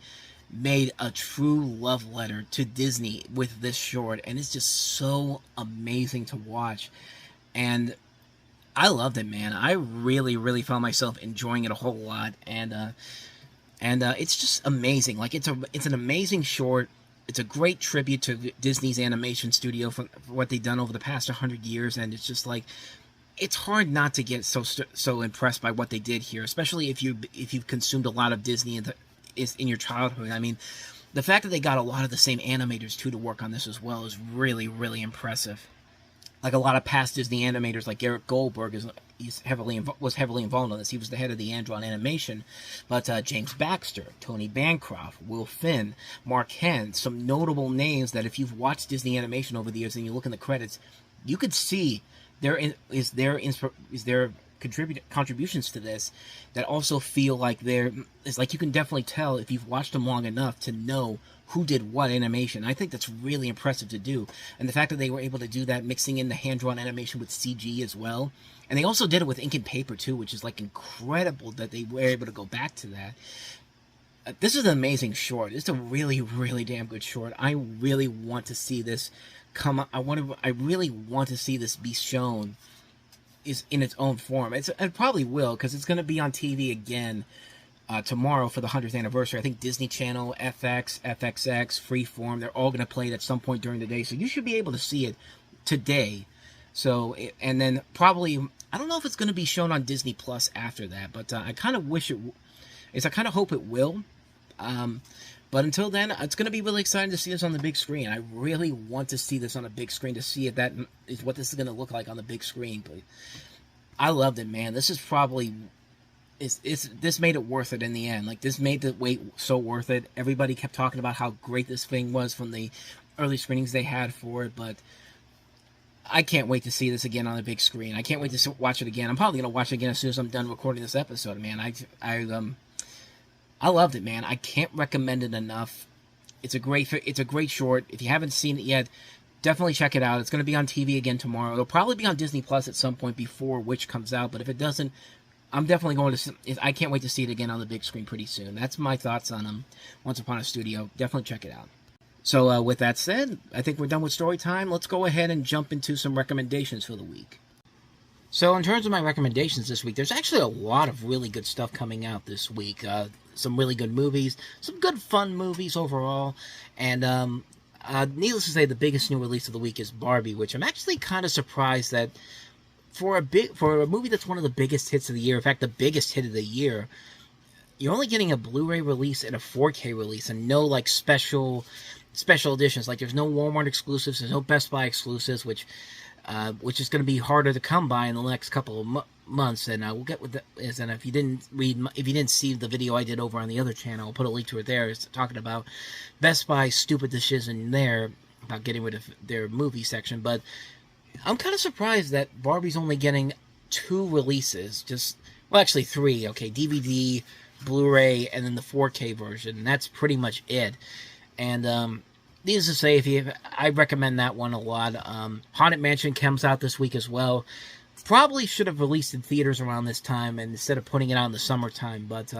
made a true love letter to Disney with this short, and it's just so amazing to watch, and I loved it, man. I really, really found myself enjoying it a whole lot, and it's just amazing. Like, it's an amazing short. It's a great tribute to Disney's animation studio for what they've done over the past 100 years, and it's just like, it's hard not to get so impressed by what they did here, especially if you've consumed a lot of Disney in your childhood. I mean, the fact that they got a lot of the same animators too to work on this as well is really, really impressive. Like, a lot of past Disney animators, like Eric Goldberg, was heavily involved in this. He was the head of the Andron Animation. But James Baxter, Tony Bancroft, Will Finn, Mark Henn, some notable names that if you've watched Disney animation over the years and you look in the credits, you could see their contributions to this that also feel like it's like you can definitely tell if you've watched them long enough to know who did what animation. I think that's really impressive to do, and the fact that they were able to do that, mixing in the hand-drawn animation with CG as well, and they also did it with ink and paper too, which is like incredible that they were able to go back to that. This is an amazing short. It's a really, really damn good short. I really want to see this come up. I really want to see this be shown is in its own form. It probably will, because it's going to be on TV again tomorrow for the 100th anniversary. I think Disney Channel, FX, FXX, Freeform, they're all going to play it at some point during the day, so you should be able to see it today So, and then probably, I don't know if it's going to be shown on Disney Plus after that, but I kind of wish I kind of hope it will. But until then, it's going to be really exciting to see this on the big screen. I really want to see this on a big screen, to see if that is what this is going to look like on the big screen. But I loved it, man. This is probably, this made it worth it in the end. Like, this made the wait so worth it. Everybody kept talking about how great this thing was from the early screenings they had for it, but I can't wait to see this again on the big screen. I can't wait to watch it again. I'm probably going to watch it again as soon as I'm done recording this episode, man. I loved it, man. I can't recommend it enough. It's a great short. If you haven't seen it yet, definitely check it out. It's going to be on TV again tomorrow. It'll probably be on Disney Plus at some point before Witch comes out, but if it doesn't, I'm definitely going to. I can't wait to see it again on the big screen pretty soon. That's my thoughts on Once Upon a Studio. Definitely check it out. So with that said, I think we're done with story time. Let's go ahead and jump into some recommendations for the week. So in terms of my recommendations this week, there's actually a lot of really good stuff coming out this week. Some really good movies, some good fun movies overall, and needless to say, the biggest new release of the week is Barbie, which I'm actually kind of surprised that for a movie that's one of the biggest hits of the year, in fact, the biggest hit of the year, you're only getting a Blu-ray release and a 4K release, and no like special editions. Like, there's no Walmart exclusives, there's no Best Buy exclusives, which is going to be harder to come by in the next couple of months. And we'll get with this. And if you didn't see the video I did over on the other channel, I'll put a link to it there. It's talking about Best Buy's stupid decision there about getting rid of their movie section. But I'm kind of surprised that Barbie's only getting 2 releases. Actually 3. Okay, DVD, Blu-ray, and then the 4K version. And that's pretty much it. And needless to say, I recommend that one a lot. Haunted Mansion comes out this week as well. Probably should have released in theaters around this time, and instead of putting it out in the summertime. But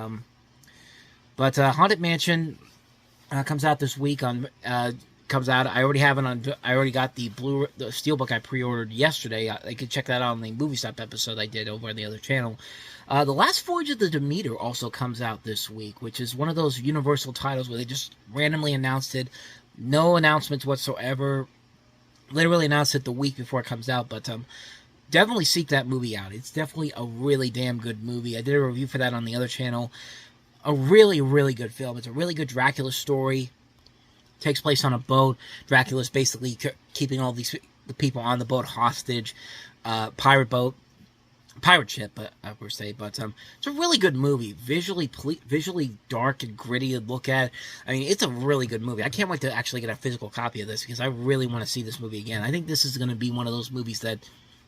Haunted Mansion comes out this week. Comes out. I already have it on. I already got the Steelbook I pre-ordered yesterday. I could check that out on the Movie Stop episode I did over on the other channel. The Last Voyage of the Demeter also comes out this week, which is one of those Universal titles where they just randomly announced it. No announcements whatsoever. Literally announced it the week before it comes out, but definitely seek that movie out. It's definitely a really damn good movie. I did a review for that on the other channel. A really, really good film. It's a really good Dracula story. Takes place on a boat. Dracula's basically keeping all the people on the boat hostage. Pirate ship, I would say, but it's a really good movie. Visually dark and gritty to look at. I mean, it's a really good movie. I can't wait to actually get a physical copy of this because I really want to see this movie again. I think this is going to be one of those movies that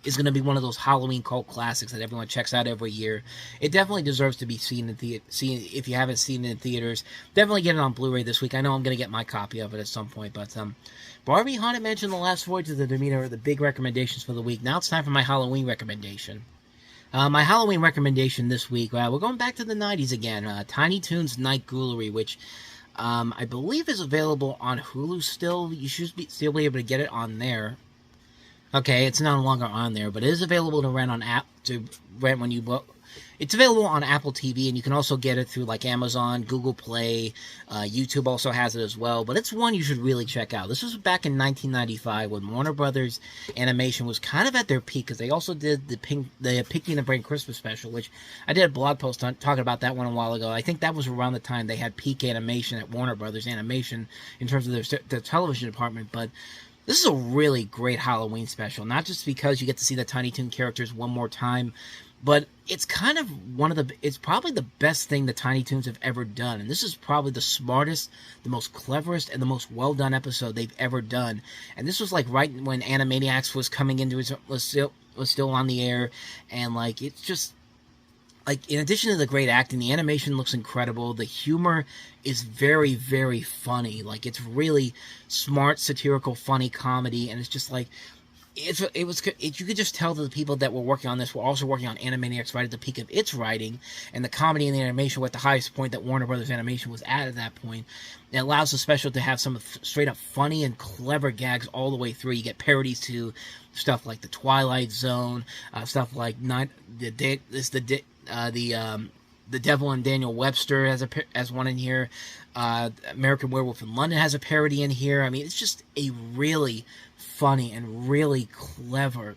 is going to be one of those Halloween cult classics that everyone checks out every year. It definitely deserves to be seen if you haven't seen it in theaters. Definitely get it on Blu-ray this week. I know I'm going to get my copy of it at some point, but Barbie, Haunted Mansion, The Last Voyage of the Demeter are the big recommendations for the week. Now it's time for my Halloween recommendation. My Halloween recommendation this week, we're going back to the 90s again. Tiny Toons Night Ghoulery, which I believe is available on Hulu still. You should still be able to get it on there. Okay, it's no longer on there, but it is available to rent when you book. It's available on Apple TV, and you can also get it through like Amazon, Google Play, YouTube also has it as well. But it's one you should really check out. This was back in 1995 when Warner Brothers Animation was kind of at their peak, because they also did the Pinky and the Brain Christmas special, which I did a blog post talking about that one a while ago. I think that was around the time they had peak animation at Warner Brothers Animation in terms of their television department. But this is a really great Halloween special, not just because you get to see the Tiny Toon characters one more time, but it's kind of it's probably the best thing the Tiny Toons have ever done. And this is probably the smartest, the most cleverest, and the most well-done episode they've ever done. And this was like right when Animaniacs was coming into was still on the air. And like, it's just, like, in addition to the great acting, the animation looks incredible. The humor is very, very funny. Like, it's really smart, satirical, funny comedy. And it's just like, you could just tell that the people that were working on this were also working on Animaniacs right at the peak of its writing, and the comedy and the animation were at the highest point that Warner Brothers Animation was at that point. It allows the special to have some straight up funny and clever gags all the way through. You get parodies to stuff like the Twilight Zone, stuff like The Devil and Daniel Webster has one in here. American Werewolf in London has a parody in here. I mean, it's just a really funny and really clever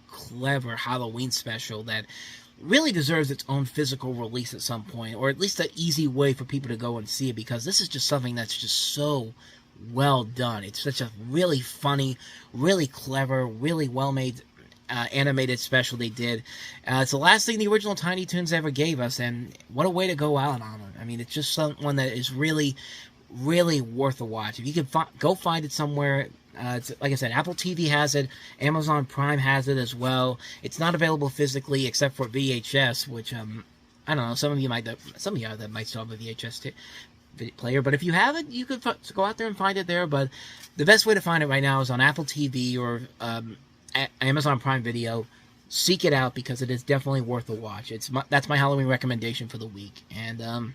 Halloween special that really deserves its own physical release at some point, or at least an easy way for people to go and see it, because this is just something that's just so well done. It's such a really funny, really clever, really well-made animated special they did. It's the last thing the original Tiny Toons ever gave us, and what a way to go out on it. I mean, it's just one that is really, really worth a watch. If you can go find it somewhere, it's, like I said, Apple TV has it, Amazon Prime has it as well. It's not available physically except for VHS, which I don't know. Some of you might still have a VHS player, but if you have it, you could go out there and find it there. But the best way to find it right now is on Apple TV or Amazon Prime Video. Seek it out because it is definitely worth a watch. That's my Halloween recommendation for the week. And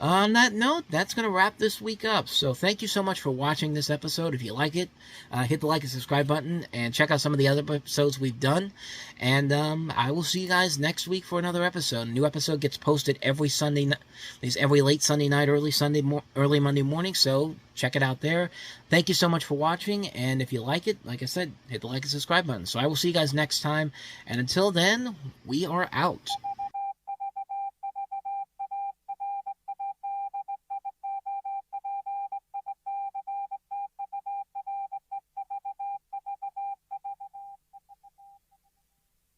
on that note, that's going to wrap this week up. So thank you so much for watching this episode. If you like it, hit the like and subscribe button, and check out some of the other episodes we've done. And I will see you guys next week for another episode. A new episode gets posted every Sunday, every late Sunday night, early Monday morning. So check it out there. Thank you so much for watching. And if you like it, like I said, hit the like and subscribe button. So I will see you guys next time. And until then, we are out.